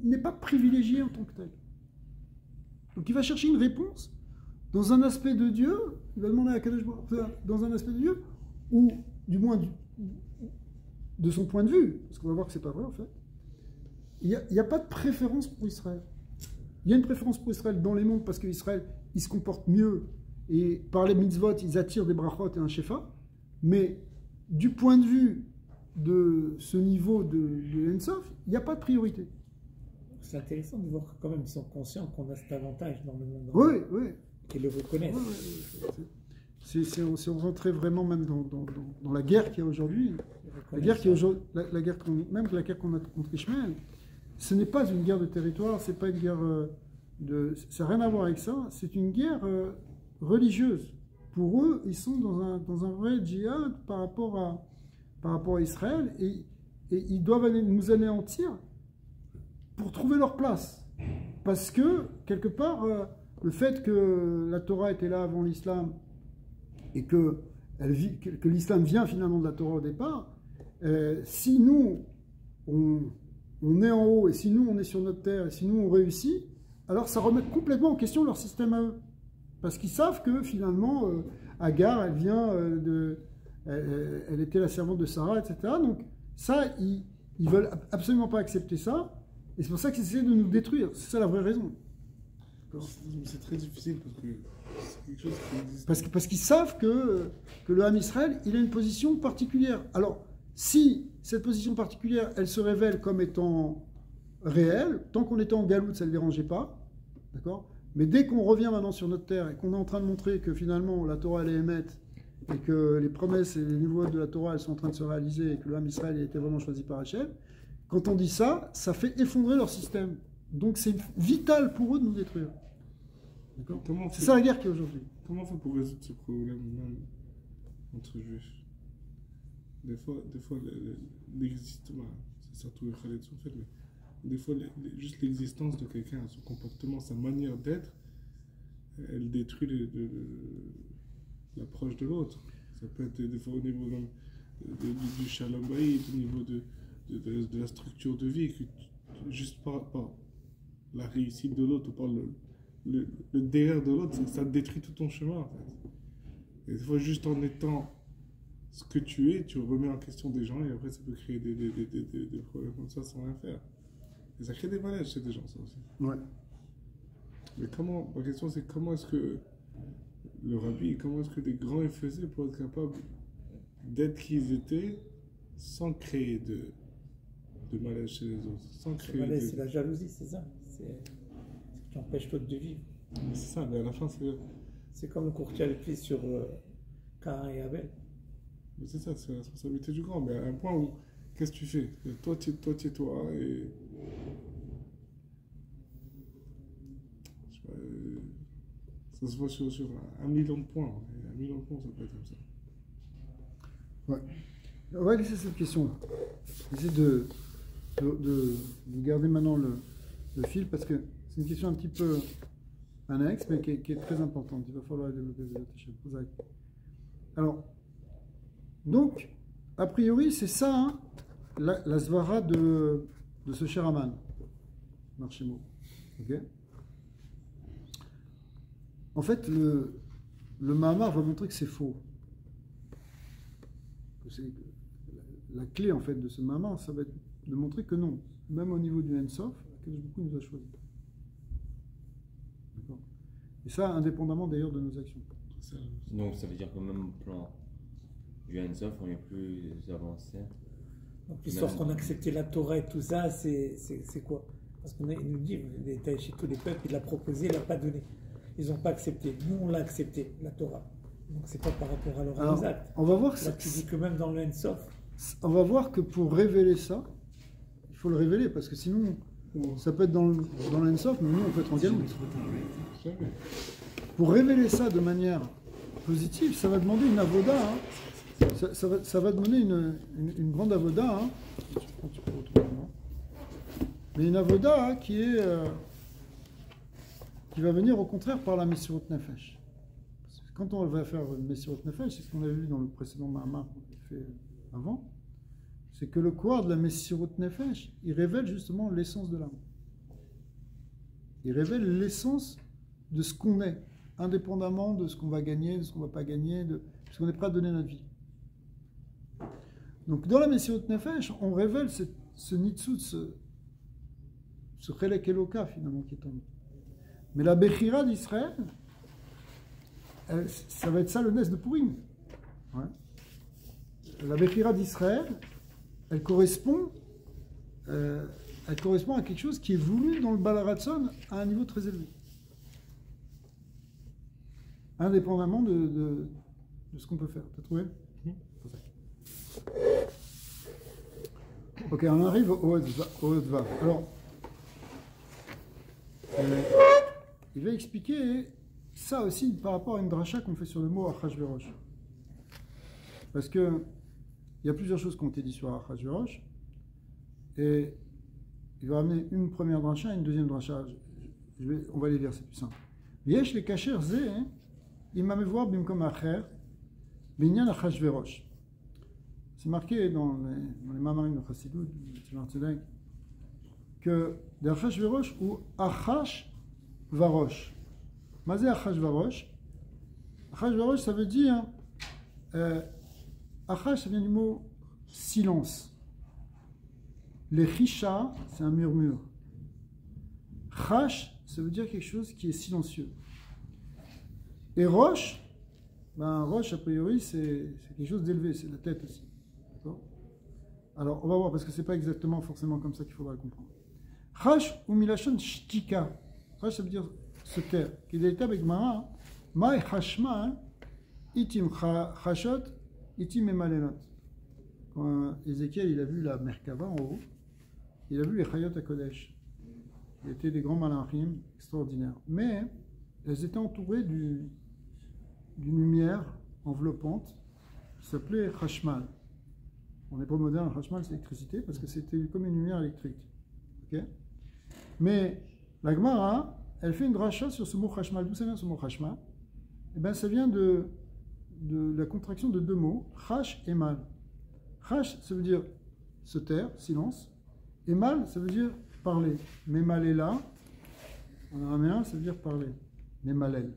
n'est pas privilégié en tant que tel. Donc il va chercher une réponse dans un aspect de Dieu, il va demander à Kadosh Baruch Hu, dans un aspect de Dieu, ou du moins de son point de vue, parce qu'on va voir que c'est pas vrai en fait, il n'y a pas de préférence pour Israël. Il y a une préférence pour Israël dans les mondes parce qu'Israël, il se comporte mieux et par les mitzvot, ils attirent des brachot et un shefa, mais du point de vue de ce niveau de En Sof, il n'y a pas de priorité. C'est intéressant de voir que quand même ils sont conscients qu'on a cet avantage dans le monde. Oui, oui. Qu'ils le reconnaissent. Si on rentrait vraiment même dans la guerre qu'il y a aujourd'hui, la guerre qu'on a contre Ishmael, ce n'est pas une guerre de territoire, c'est pas une guerre ça n'a rien à voir avec ça, c'est une guerre religieuse. Pour eux, ils sont dans un vrai djihad par rapport à Israël et ils doivent nous anéantir pour trouver leur place. Parce que, quelque part, le fait que la Torah était là avant l'islam et que l'islam vient finalement de la Torah au départ, si nous, on est en haut et si nous, on est sur notre terre et si nous, on réussit, alors ça remet complètement en question leur système à eux. Parce qu'ils savent que finalement, Agar, elle vient elle était la servante de Sarah, etc. Donc ça, ils veulent absolument pas accepter ça. Et c'est pour ça qu'ils essaient de nous détruire. C'est ça la vraie raison. C'est très difficile parce que c'est quelque chose qui existe. Parce qu'ils savent que le Ham Israël, il a une position particulière. Alors, si cette position particulière, elle se révèle comme étant réelle, tant qu'on était en galoute, ça ne le dérangeait pas. D'accord ? Mais dès qu'on revient maintenant sur notre terre et qu'on est en train de montrer que finalement la Torah elle est émette et que les promesses et les niveaux de la Torah elles sont en train de se réaliser et que l'âme Israël a été vraiment choisi par Hachem, quand on dit ça, ça fait effondrer leur système. Donc c'est vital pour eux de nous détruire. D'accord ? C'est ça la guerre qui est aujourd'hui. Comment on fait pour résoudre ce problème même entre juifs? Des fois l'existement, c'est surtout les Khaled sont faits, mais des fois juste l'existence de quelqu'un, son comportement, sa manière d'être, elle détruit l'approche de l'autre. Ça peut être des fois au niveau même du shalom bayit, au niveau de la structure de vie, juste par la réussite de l'autre ou par le derrière de l'autre, ça détruit tout ton chemin en fait. Et des fois juste en étant ce que tu es, tu remets en question des gens et après ça peut créer des problèmes comme ça sans rien faire. Et ça crée des malaises chez des gens ça aussi. Ouais. Mais ma question c'est comment est-ce que le rabbi, comment est-ce que les grands ils faisaient pour être capables d'être qui ils étaient sans créer de malaise chez les autres, sans créer le malaise, c'est la jalousie, c'est ça. C'est ce qui empêche l'autre de vivre. C'est ça, mais à la fin c'est comme le courtier à pied sur Caïn et Abel. Mais c'est ça, c'est la responsabilité du grand. Mais à un point où, qu'est-ce que tu fais? Toi, tu es toi, et... Je sais pas, ça se voit sur 1 million de points. Et 1 million de points, ça peut être comme ça. Ouais. On va laisser cette question. Essayer de garder maintenant le fil, parce que c'est une question un petit peu annexe, mais qui est très importante. Il va falloir la développer. Alors, donc, a priori, c'est ça, hein, la svara de ce cher Aman, Marchemo. Okay. En fait, le Mahamar va montrer que c'est faux. La clé, en fait, de ce Mahamar, ça va être de montrer que non, même au niveau du Ensof, que beaucoup nous a choisi. D'accord. Et ça, indépendamment d'ailleurs de nos actions. Donc, ça veut dire que même au plan du Ensof, on est plus avancé. Donc, l'histoire qu'on a accepté la Torah et tout ça, c'est quoi? Parce qu'il nous dit, chez tous les peuples, il l'a proposé, il l'a pas donné. Ils n'ont pas accepté. Nous, on l'a accepté, la Torah. Donc, c'est pas par rapport à leurs actes. On va voir que là, tu dis que même dans le Ensof. On va voir que pour révéler ça, il faut le révéler, parce que sinon, ça peut être dans l'Ensof, mais nous, on peut être en galop. Pour révéler ça de manière positive, ça va demander une avoda. Hein. Ça va demander une grande avoda. Hein. Mais une avoda hein, qui va venir au contraire par la Messirut Nefesh. Quand on va faire une Messirut Nefesh, c'est ce qu'on a vu dans le précédent Mahamar qu'on a fait avant, c'est que le couard de la Messirut Nefesh, il révèle justement l'essence de l'âme. Il révèle l'essence de ce qu'on est, indépendamment de ce qu'on va gagner, de ce qu'on ne va pas gagner, de ce qu'on est prêt à donner notre vie. Donc dans la Messirut Nefesh, on révèle ce nitzut, ce chelek Eloka finalement qui est en nous. Mais la Bechira d'Israël, ça va être ça le Nes de Purim. Ouais. La Bechira d'Israël, elle correspond à quelque chose qui est voulu dans le Balaratson à un niveau très élevé. Indépendamment de ce qu'on peut faire. T'as trouvé? Ok, on arrive au Odva. Alors, il va expliquer ça aussi par rapport à une dracha qu'on fait sur le mot Achashverosh. Parce que il y a plusieurs choses qui ont été dites sur Achashverosh. Et il va ramener une première dracha et une deuxième dracha. On va les lire, c'est plus simple. Yesh le kacher ze, imam voir bimkom acher, binyan Achashverosh. C'est marqué dans les Mamarim de Chassidut, que de Achashverosh ou Achash Varosh. Mazé Achash Varosh. Achash Varosh, ça veut dire. Achash, ça vient du mot silence. Les Chisha, c'est un murmure. Chash, ça veut dire quelque chose qui est silencieux. Et Rosh, Rosh, a priori, c'est quelque chose d'élevé, c'est la tête aussi. Alors, on va voir, parce que c'est pas exactement forcément comme ça qu'il faudra le comprendre. Chash ou milachon shtika. Chash, ça veut dire se taire. Kedaita begmara, Mai chashmal, itim chashot, itim emalelot. Quand Ézéchiel il a vu la Merkava en haut, il a vu les Chayot à Kodesh. Il étaient des grands malachim extraordinaires. Mais elles étaient entourées d'une lumière enveloppante qui s'appelait Chashmal. En hébreu moderne, Chashmal c'est l'électricité parce que c'était comme une lumière électrique. Okay, mais la Gemara, elle fait une dracha sur ce mot Chashmal. D'où ça vient ce mot Chashmal? Eh bien, ça vient de la contraction de deux mots, Chash et Mal. Chash, ça veut dire se taire, silence. Et Mal, ça veut dire parler. Mais Mal est là. En araméen, ça veut dire parler. Mais Malel.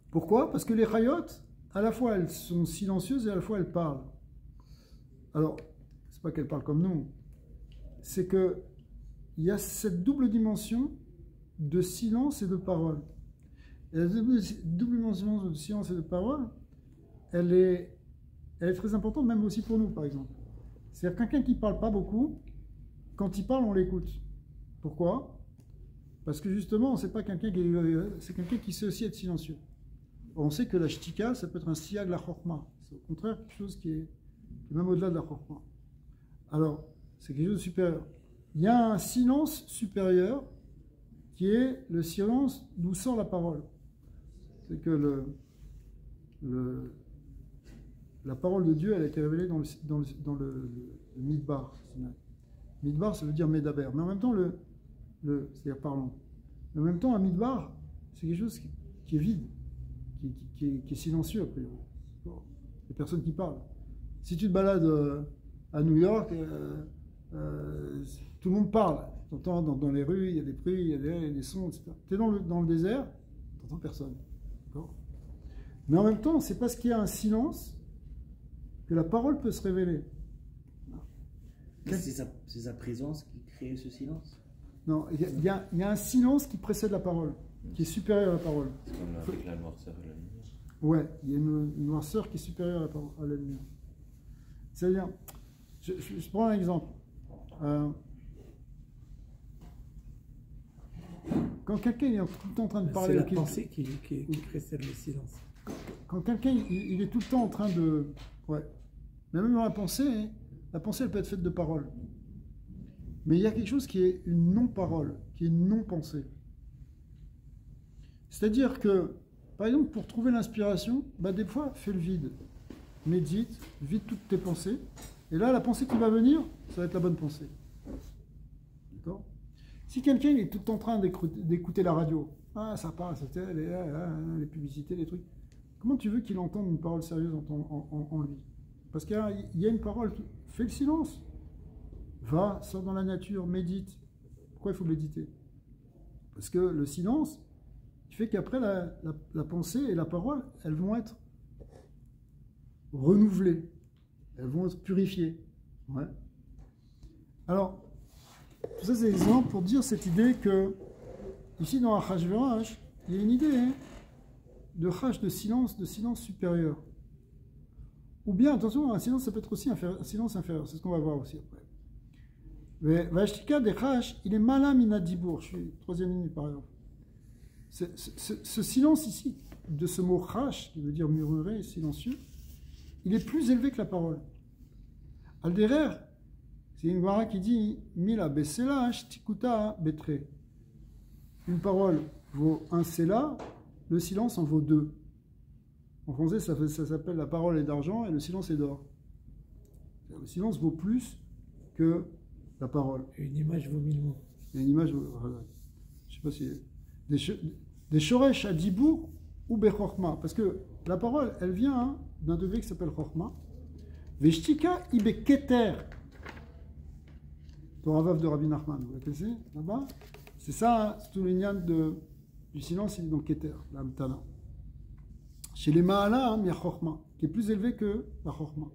Pourquoi? Parce que les Chayot, à la fois elles sont silencieuses et à la fois elles parlent. Alors, c'est pas qu'elles parlent comme nous. C'est que il y a cette double dimension de silence et de parole. Et la double dimension de silence et de parole, elle est très importante, même aussi pour nous, par exemple. C'est-à-dire quelqu'un qui ne parle pas beaucoup, quand il parle, on l'écoute. Pourquoi? Parce que justement, c'est pas quelqu'un c'est quelqu'un qui sait aussi être silencieux. On sait que la shtika, ça peut être un siyag la chorma. C'est au contraire quelque chose qui est même au-delà de la chorma. Alors, c'est quelque chose de supérieur. Il y a un silence supérieur qui est le silence d'où sort la parole. C'est que la parole de Dieu, elle a été révélée dans le Midbar. Midbar, ça veut dire Medaber. Mais en même temps, c'est-à-dire parlant. Mais en même temps, un Midbar, c'est quelque chose qui est vide, qui est silencieux, a priori. Les personnes qui parlent. Si tu te balades à New York, tout le monde parle. Tu entends dans les rues, il y a des bruits, il y a des sons, etc. Tu es dans le désert, tu n'entends personne. Mais en même temps, c'est parce qu'il y a un silence que la parole peut se révéler. C'est sa présence qui crée ce silence? Non, il y a un silence qui précède la parole, qui est supérieur à la parole. C'est comme avec la noirceur et la lumière. Ouais, il y a une noirceur qui est supérieure à la lumière. C'est-à-dire, je prends un exemple. Quand quelqu'un est tout le temps en train de parler... C'est la pensée qui précède le silence. Quand quelqu'un il est tout le temps en train de... Ouais. Mais même dans la pensée elle peut être faite de paroles. Mais il y a quelque chose qui est une non-parole, qui est une non-pensée. C'est-à-dire que, par exemple, pour trouver l'inspiration, des fois, fais le vide. Médite, vide toutes tes pensées. Et là, la pensée qui va venir, ça va être la bonne pensée. D'accord? Si quelqu'un est tout le temps en train d'écouter la radio, ça passe, les publicités, les trucs, comment tu veux qu'il entende une parole sérieuse en lui? Parce qu'il y a une parole, fais le silence. Va, sors dans la nature, médite. Pourquoi il faut méditer? Parce que le silence, il fait qu'après la pensée et la parole, elles vont être renouvelées. Elles vont être purifiées. Ouais. Alors, tout ça c'est des exemples pour dire cette idée que, ici dans Achashverosh, il y a une idée de silence supérieur. Ou bien, attention, un silence, ça peut être aussi un silence inférieur. C'est ce qu'on va voir aussi après. Mais Vashtika de Chash, il est malam inadibour. Je suis troisième ligne par exemple. Ce silence ici, de ce mot Chash, qui veut dire murmurer, silencieux, il est plus élevé que la parole. Alderer, c'est une Gemara qui dit Mila besela tikuta betre. Une parole vaut un sela, le silence en vaut deux. En français, ça s'appelle la parole est d'argent et le silence est d'or. Le silence vaut plus que la parole. Et une image vaut 1000 mots. Et une image, je sais pas si... Des shoresh à dibour ou bechorma. Parce que la parole, elle vient d'un degré qui s'appelle chorma. Veshtika ibe keter. Toravav de Rabbi Nachman, vous la connaissez là-bas? C'est ça, c'est tout l'ignan du silence, il est dans keter, la mtana. Chez les Mahala, il y a Chorma, qui est plus élevé que la Chorma.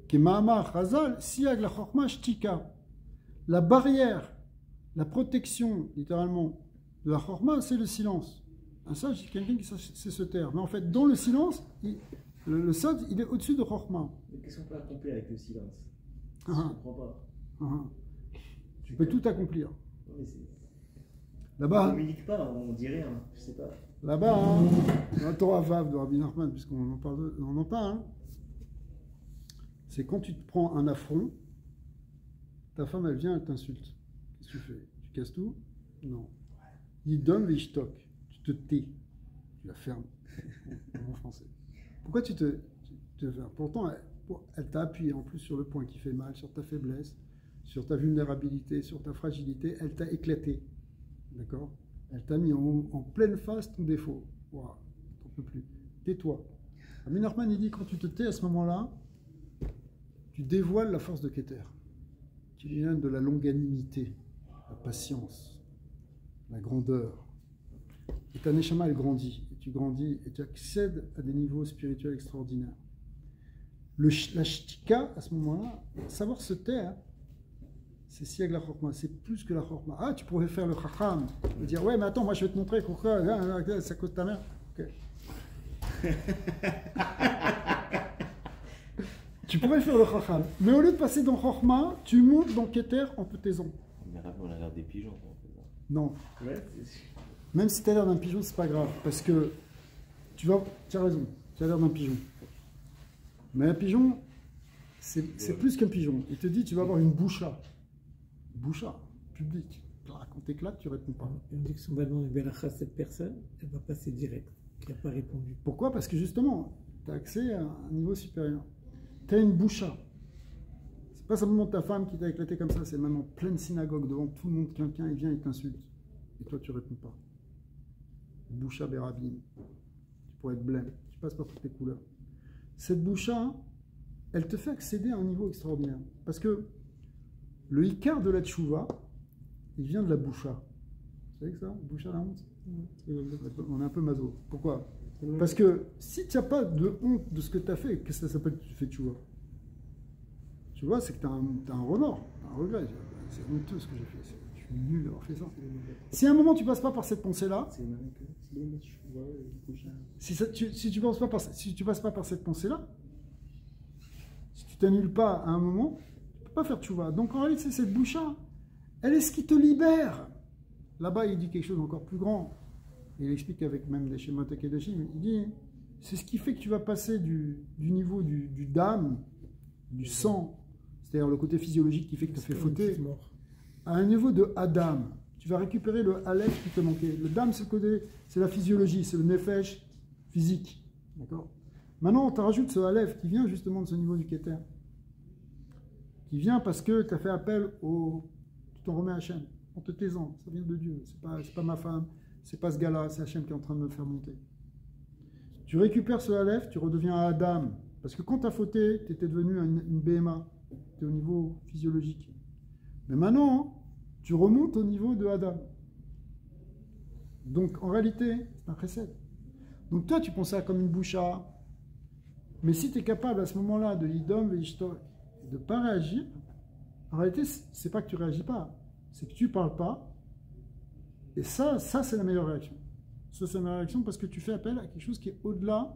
Qui est Mahamar Chazal, Siag la Chorma Shtika. La barrière, la protection, littéralement, de la Chorma, c'est le silence. Ça, c'est quelqu'un qui sait se taire. Mais en fait, dans le silence, le Sod, il est au-dessus de Chorma. Mais qu'est-ce qu'on peut accomplir avec le silence? Je ne comprends pas. Tu peux tout accomplir. Mais On Là-bas, communique pas, on dit rien, je sais pas. là-bas, hein, dans la Torah Vav de Rabbi Nachman, puisqu'on en parle, on en parle, hein, c'est quand tu te prends un affront, ta femme, elle vient, elle t'insulte. Qu'est-ce que tu fais? Tu casses tout? Non. Yidom vishtok. Tu te tais. Tu la fermes. En français. Pourquoi tu te fermes? Pourtant, elle t'a appuyé en plus sur le point qui fait mal, sur ta faiblesse, sur ta vulnérabilité, sur ta fragilité. Elle t'a éclaté. D'accord? Elle t'a mis en pleine face ton défaut. Waouh, t'en peux plus. Tais-toi. Rabbi Nachman, il dit, quand tu te tais à ce moment-là, tu dévoiles la force de Keter, qui vient de la longanimité, la patience, la grandeur. Et ta neshama, elle grandit, et tu grandis, et tu accèdes à des niveaux spirituels extraordinaires. La shtika, à ce moment-là, savoir se taire, c'est siag la chorma, c'est plus que la chorma. Ah, tu pourrais faire le chacham, et dire, ouais, mais attends, moi je vais te montrer pourquoi, c'est à cause de ta mère. Ok. Tu pourrais faire le chacham, mais au lieu de passer dans chorma, tu montes dans keter en te taisant. Mais on a l'air des pigeons. En fait. Non. Ouais, Même si tu as l'air d'un pigeon, c'est pas grave, parce que tu as raison, tu as l'air d'un pigeon. Mais un pigeon, c'est plus qu'un pigeon. Il te dit, tu vas avoir une boucha. Boucha, publique. Quand t'éclates, tu réponds pas. On dit que son ballon de Belacha, cette personne, elle va passer direct, qui n'a pas répondu. Pourquoi? Parce que justement, tu as accès à un niveau supérieur. Tu as une boucha. C'est pas simplement ta femme qui t'a éclaté comme ça, c'est même en pleine synagogue, devant tout le monde, quelqu'un, il vient, il t'insulte. Et toi, tu réponds pas. Boucha Berabim. Tu pourrais être blême. Tu passes par toutes tes couleurs. Cette boucha, elle te fait accéder à un niveau extraordinaire. Parce que le Icar de la tchouva, il vient de la boucha. Vous savez que ça? Boucha la honte? On est un peu maso. Pourquoi? Parce que si tu n'as pas de honte de ce que tu as fait, qu'est-ce que ça s'appelle que tu fais tchouva? Tu vois, c'est que tu as un remords, un regret. C'est honteux ce que j'ai fait. Je suis nul d'avoir fait ça. Si à un moment tu passes pas par cette pensée-là, si tu passes pas par cette pensée-là, si tu t'annules pas à un moment, tu peux pas faire tchouva. Donc en réalité, cette boucha, elle est ce qui te libère. Là-bas, il dit quelque chose d'encore plus grand. Il explique avec même des schémas Takedashim, il dit, c'est ce qui fait que tu vas passer du niveau du dam, du sang, c'est-à-dire le côté physiologique qui fait que tu as fait fauter, à un niveau de Adam. Tu vas récupérer le Aleph qui te manquait. Le dam, c'est la physiologie, c'est le nefesh physique. D'accord? Maintenant, on te rajoute ce Aleph qui vient justement de ce niveau du Keter. Qui vient parce que tu as fait appel tu t'en remets à Hachem, en te taisant. Ça vient de Dieu. C'est pas ma femme, c'est pas ce gars-là, c'est Hachem qui est en train de me faire monter. Tu récupères ce Aleph, tu redeviens Adam. Parce que quand tu as fauté, tu étais devenu une BMA. Tu es au niveau physiologique. Mais maintenant, tu remontes au niveau de Adam. Donc en réalité, c'est un précède. Donc toi, tu penses ça comme une boucha. Mais si tu es capable à ce moment-là de l'idom et l'ishtok, de ne pas réagir, en réalité, c'est pas que tu ne réagis pas, c'est que tu ne parles pas. Et ça c'est la meilleure réaction. Ça, c'est la meilleure réaction parce que tu fais appel à quelque chose qui est au-delà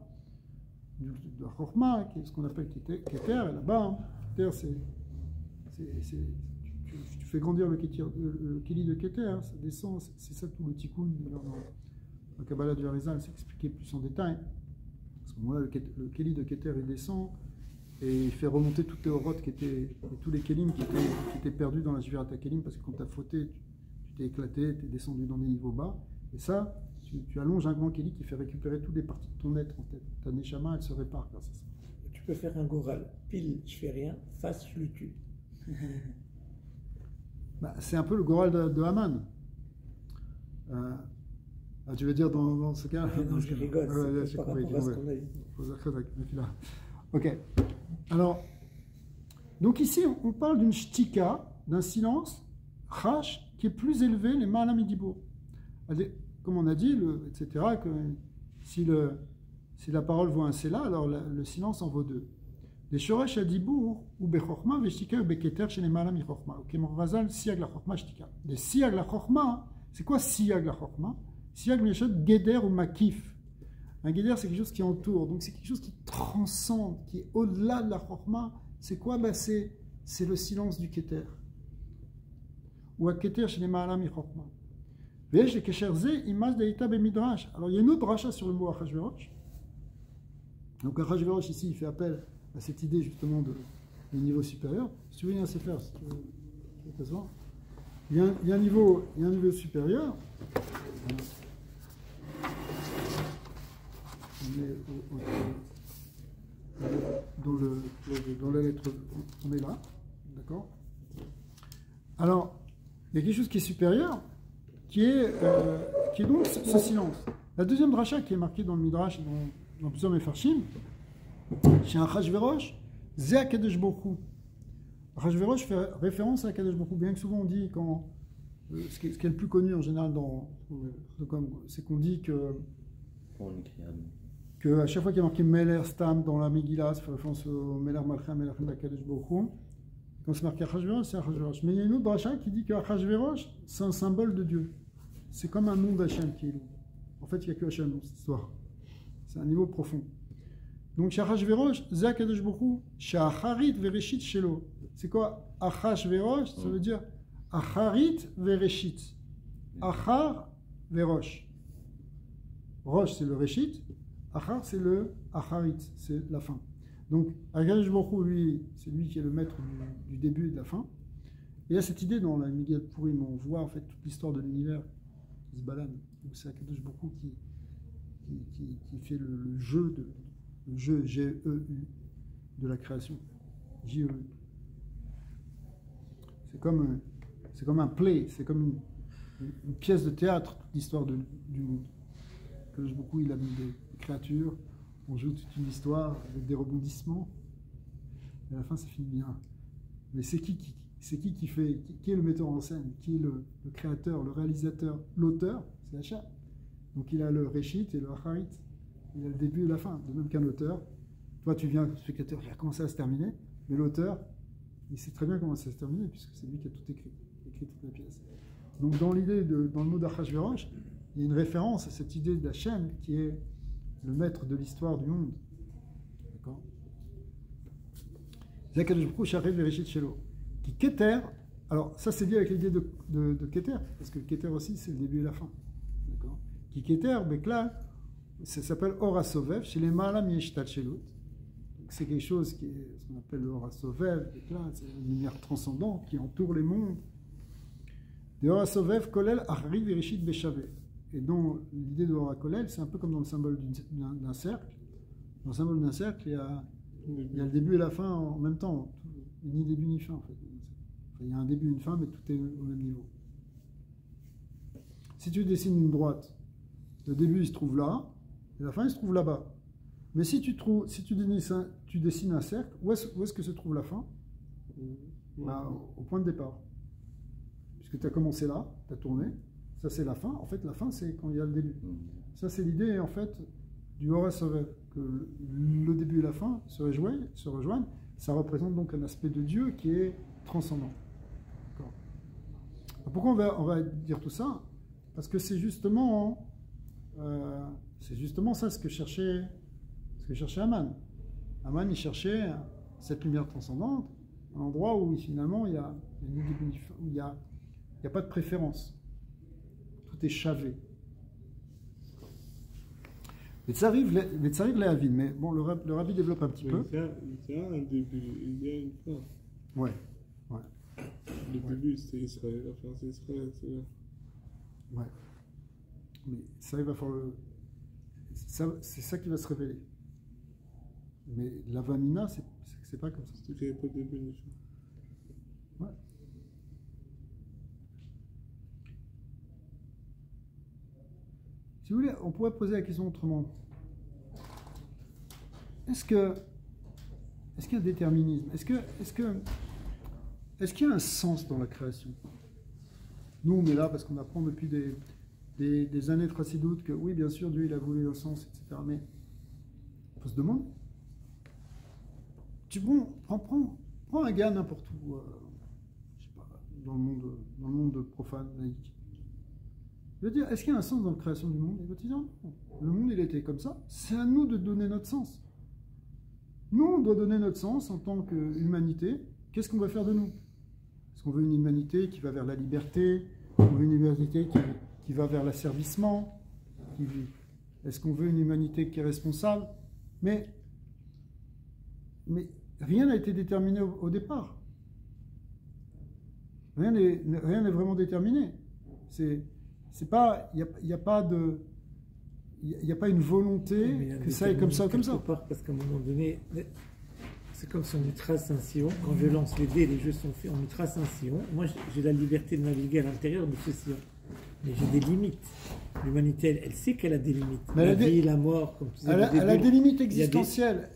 de la chorma, qui est ce qu'on appelle Keter, là-bas. Keter, tu fais grandir le Kéli de Keter, ça descend, c'est ça tout le tikkun. Dans la Kabbalah du Harizal, c'est expliqué plus en détail. À ce moment-là, le Kéli de Keter, il descend et il fait remonter toutes les orotes tous les Kélim qui étaient perdus dans la Jvirata Kélim parce que quand tu as fauté, tu t'es éclaté, tu es descendu dans des niveaux bas. Et ça, tu allonges un grand Kéli qui fait récupérer toutes les parties de ton être en tête. Ta Neshama, elle se répare grâce à ça. Tu peux faire un goral. Pile, je fais rien. Face, je le tue. C'est un peu le goral de Haman. Tu veux dire dans ce cas? Non, je rigole. C'est par rapport à ce qu'on a dit. Ok. Alors, donc ici, on parle d'une shtika, d'un silence, chash, qui est plus élevé, les ma'alamidibur. Comme on a dit, etc., que si la parole vaut un sela, alors le silence en vaut deux. Les shoresh adibur, ou bechorma, veshtika, ou beketer, chez les ma'alamichorma. Ok, mon razal, siag la chorma, shtika. Les siag la chorma, c'est quoi siag la chorma? Siag meshot, geder ou makif. Un guéder, c'est quelque chose qui entoure, donc c'est quelque chose qui transcende, qui est au-delà de la chorma. C'est quoi? C'est le silence du keter. Ou à keter chez les ma'alam et chorma. Vesh le Kesher Ze, Imas Deita Bemidrash. Alors il y a une autre dracha sur le mot Achashverosh. Donc Achashverosh ici, il fait appel à cette idée justement de niveau supérieur. Si tu veux, il y a un Sefer, il y a un niveau supérieur. On est dans la lettre, on est là, d'accord. Alors, il y a quelque chose qui est supérieur, qui est donc ce silence. La deuxième dracha qui est marquée dans le Midrash, dans plusieurs Mefarshim, chez un Achashverosh, Zé Akadosh Baruch Hu. Achashverosh fait référence à Akadosh Baruch Hu, bien que souvent on dit, ce qui est le plus connu en général, c'est qu'on dit que à chaque fois qu'il y a marqué Meler Stam dans la Megillah, ça fait référence au Meler Malcha, Meler Akadosh Baruch Hu. Quand c'est marqué Achashverosh, c'est Achashverosh. Mais il y a une autre dracha qui dit que Achashverosh, c'est un symbole de Dieu. C'est comme un nom d'Hachem qui est loué. En fait, il n'y a que Hachem dans cette histoire. C'est un niveau profond. Donc, Achashverosh, Zé Akadosh Baruch Hu, Shacharit Vereshit Shelo. C'est quoi Achashverosh? Ça veut dire Acharit Vereshit. Achar Verosh. Rosh, c'est le Reshit. Achar, c'est le Acharit, c'est la fin. Donc, Akadosh Baruch Hu, lui, c'est lui qui est le maître du début et de la fin. Et il y a cette idée dans la Megillat Purim, on voit en fait toute l'histoire de l'univers qui se balade. Donc, c'est Akadosh Baruch Hu qui fait le jeu G-E-U de la création. J-E-U. C'est comme un play, c'est comme une pièce de théâtre, toute l'histoire du monde. Akadosh Baruch Hu, il a mis des créatures. On joue toute une histoire avec des rebondissements, et à la fin ça finit bien. Mais c'est qui est le metteur en scène, qui est le créateur, le réalisateur, l'auteur? C'est Hachem. Donc il a le Réchit et le Acharit, il a le début et la fin, de même qu'un auteur. Toi tu viens, spectateur, il a commencé à se terminer, mais l'auteur, il sait très bien comment ça se terminer, puisque c'est lui qui a tout écrit toute la pièce. Donc dans l'idée, dans le mot d'Achashverosh, il y a une référence à cette idée d'Hachem qui est le maître de l'histoire du monde. D'accord. Zakadosh Baruch Hu Shachet Vereshit Shelo. Qui Keter, alors ça c'est lié avec l'idée de Keter, parce que Keter aussi c'est le début et la fin. D'accord. Qui Keter, Bekla, ça s'appelle Or HaSovev, chez les Ma'alam Yeshtat Shelut. C'est quelque chose qui est ce qu'on appelle le Or HaSovev, Bekla, c'est une lumière transcendante qui entoure les mondes. De Or HaSovev Kolel Achari Vereshit Beshavet. Et dans l'idée de Or HaKolel, c'est un peu comme dans le symbole d'un cercle. Dans le symbole d'un cercle, il y a le début et la fin en même temps. Ni début ni fin, en fait. Enfin, il y a un début et une fin, mais tout est au même niveau. Si tu dessines une droite, le début il se trouve là, et la fin il se trouve là-bas. Mais si tu dessines un cercle, où est-ce que se trouve la fin? Au point de départ. Puisque tu as commencé là, tu as tourné. Ça, c'est la fin. En fait, la fin, c'est quand il y a le début. Ça, c'est l'idée, en fait, du Or HaSovev, que le début et la fin se rejoignent. Ça représente donc un aspect de Dieu qui est transcendant. Pourquoi on va dire tout ça? Parce que c'est justement ça ce que cherchait Aman. Aman, il cherchait cette lumière transcendante, un endroit où finalement il y a pas de préférence. Tout est chavé. Mais ça arrive Léavine, mais bon, le rabbi développe un petit peu. Il y a un début, il y a une fin. Ouais. Le début, c'est Israël, la fin, c'est Israël, c'est là. Ouais. Mais ça, il va falloir c'est ça qui va se révéler. Mais la Vamina, c'est pas comme ça. C'est qu'il n'y a pas de début ni fin. Ouais. Si vous voulez, on pourrait poser la question autrement. Est-ce qu'il y a un déterminisme? Est-ce qu'il y a un sens dans la création? Nous, on est là parce qu'on apprend depuis des années de Chassidoute que oui, bien sûr, Dieu, il a voulu un sens, etc. Mais on peut se demander. Prends un gars n'importe où, je sais pas, dans le monde profane, laïque. Il va dire, est-ce qu'il y a un sens dans la création du monde? Il va te dire, non. Le monde, il était comme ça. C'est à nous de donner notre sens. Nous, on doit donner notre sens en tant qu'humanité. Qu'est-ce qu'on va faire de nous? Est-ce qu'on veut une humanité qui va vers la liberté? On veut une humanité qui va vers l'asservissement, est-ce qu'on veut une humanité qui est responsable? Mais rien n'a été déterminé au départ. Rien n'est vraiment déterminé. Il n'y a pas une volonté que ça aille comme ça, comme ça. Parce qu'à un moment donné, c'est comme si on nous trace un sillon. Quand je lance les dés, les jeux sont faits, on nous trace un sillon. Moi, j'ai la liberté de naviguer à l'intérieur de ce sillon. Mais j'ai des limites. L'humanité, elle sait qu'elle a des limites. Mais la vie, la mort, comme tu disais. Elle a des limites existentielles.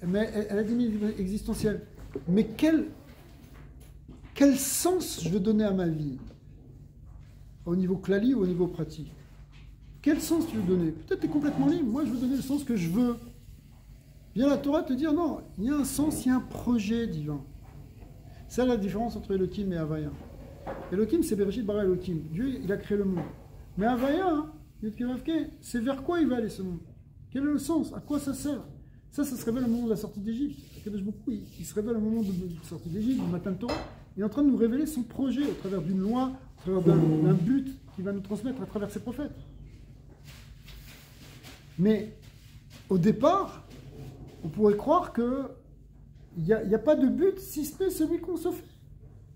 Mais quel sens je veux donner à ma vie? Au niveau clali ou au niveau pratique? Quel sens tu veux donner? Peut-être tu es complètement libre. Moi, je veux donner le sens que je veux. Vient la Torah te dire non, il y a un sens, il y a un projet divin. C'est la différence entre Elohim et Havaya. Elohim, c'est Bereshit bara Elohim. Dieu, il a créé le monde. Mais Havaya, c'est vers quoi il va aller ce monde? Quel est le sens? À quoi ça sert? Ça se révèle au moment de la sortie d'Égypte. Il se révèle au moment de la sortie d'Égypte, du matin de Torah. Il est en train de nous révéler son projet au travers d'une loi, au travers d'un but qu'il va nous transmettre à travers ses prophètes. Mais au départ, on pourrait croire qu'il n'y a pas de but si ce n'est celui qu'on se fait.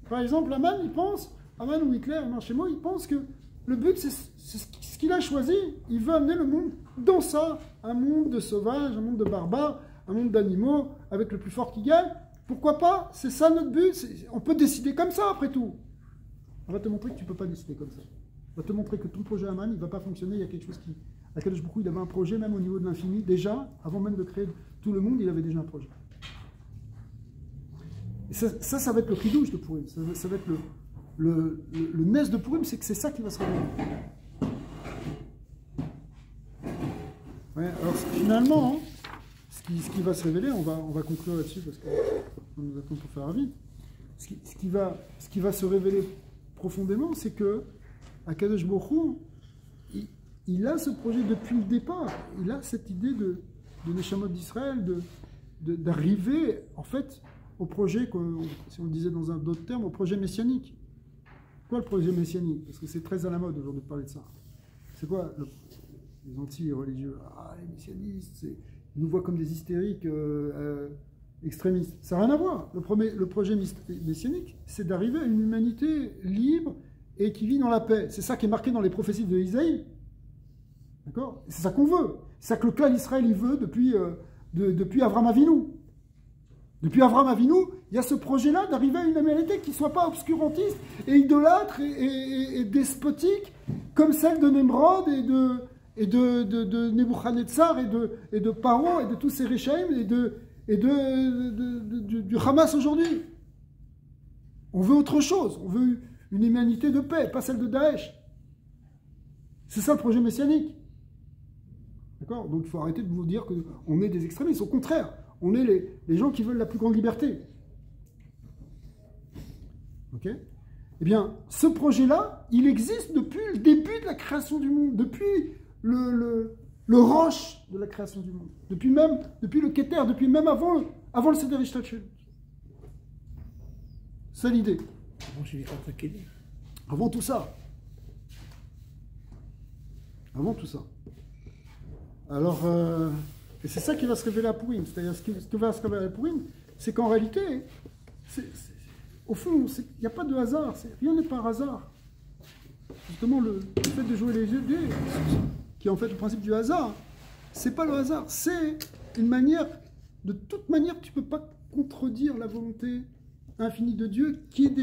Par exemple, Aman ou Hitler, il pense que le but, c'est ce qu'il a choisi. Il veut amener le monde dans ça. Un monde de sauvages, un monde de barbares, un monde d'animaux, avec le plus fort qui gagne. Pourquoi pas? C'est ça notre but. On peut décider comme ça, après tout. On va te montrer que tu ne peux pas décider comme ça. On va te montrer que ton projet Aman, il ne va pas fonctionner. Il y a quelque chose qui... Akadosh Baruch Hu, il avait un projet, même au niveau de l'infini. Déjà, avant même de créer tout le monde, il avait déjà un projet. Et ça va être le chidouche de Purim. Ça va être le nes de Purim, c'est que c'est ça qui va se révéler. Ouais, alors finalement, ce qui va se révéler, on va conclure là-dessus parce qu'on nous attend pour faire vite. Ce qui va se révéler profondément, c'est que Akadosh Baruch Hu, il a ce projet depuis le départ. Il a cette idée de Neshamot d'Israël, d'arriver en fait au projet, si on le disait dans d'autres termes, au projet messianique. Quoi le projet messianique? Parce que c'est très à la mode aujourd'hui de parler de ça. C'est quoi les anti-religieux? Ah, les messianistes, ils nous voient comme des hystériques extrémistes. Ça n'a rien à voir. Le projet messianique, c'est d'arriver à une humanité libre et qui vit dans la paix. C'est ça qui est marqué dans les prophéties de Isaïe. D'accord? C'est ça qu'on veut. C'est ça que le clan d'Israël il veut depuis Avram Avinu. Depuis Avram Avinu, il y a ce projet-là d'arriver à une humanité qui ne soit pas obscurantiste et idolâtre et despotique comme celle de Nemrod et de Nebuchadnezzar et de Paro et de tous ces Réchaïm et du Hamas aujourd'hui. On veut autre chose. On veut une humanité de paix, pas celle de Daesh. C'est ça le projet messianique. D'accord? Donc il faut arrêter de vous dire qu'on est des extrémistes. Au contraire, on est les gens qui veulent la plus grande liberté. Ok? Eh bien, ce projet-là, il existe depuis le début de la création du monde, depuis le roche de la création du monde, depuis le Keter, depuis même avant le Seder Ishtalshelut. C'est l'idée. Avant tout ça. Avant tout ça. Alors, et c'est ça qui va se révéler à Purim. C'est-à-dire, ce qui va se révéler à Purim, c'est qu'en réalité, au fond, il n'y a pas de hasard. Rien n'est par hasard. Justement, le fait de jouer les dés, qui est en fait le principe du hasard, c'est pas le hasard. C'est une manière, de toute manière, tu ne peux pas contredire la volonté infinie de Dieu, qui est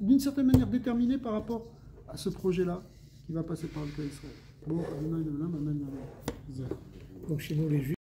d'une certaine manière déterminée par rapport à ce projet-là, qui va passer par le cas d'Israël. Bon, amen. Donc chez nous, les Juifs,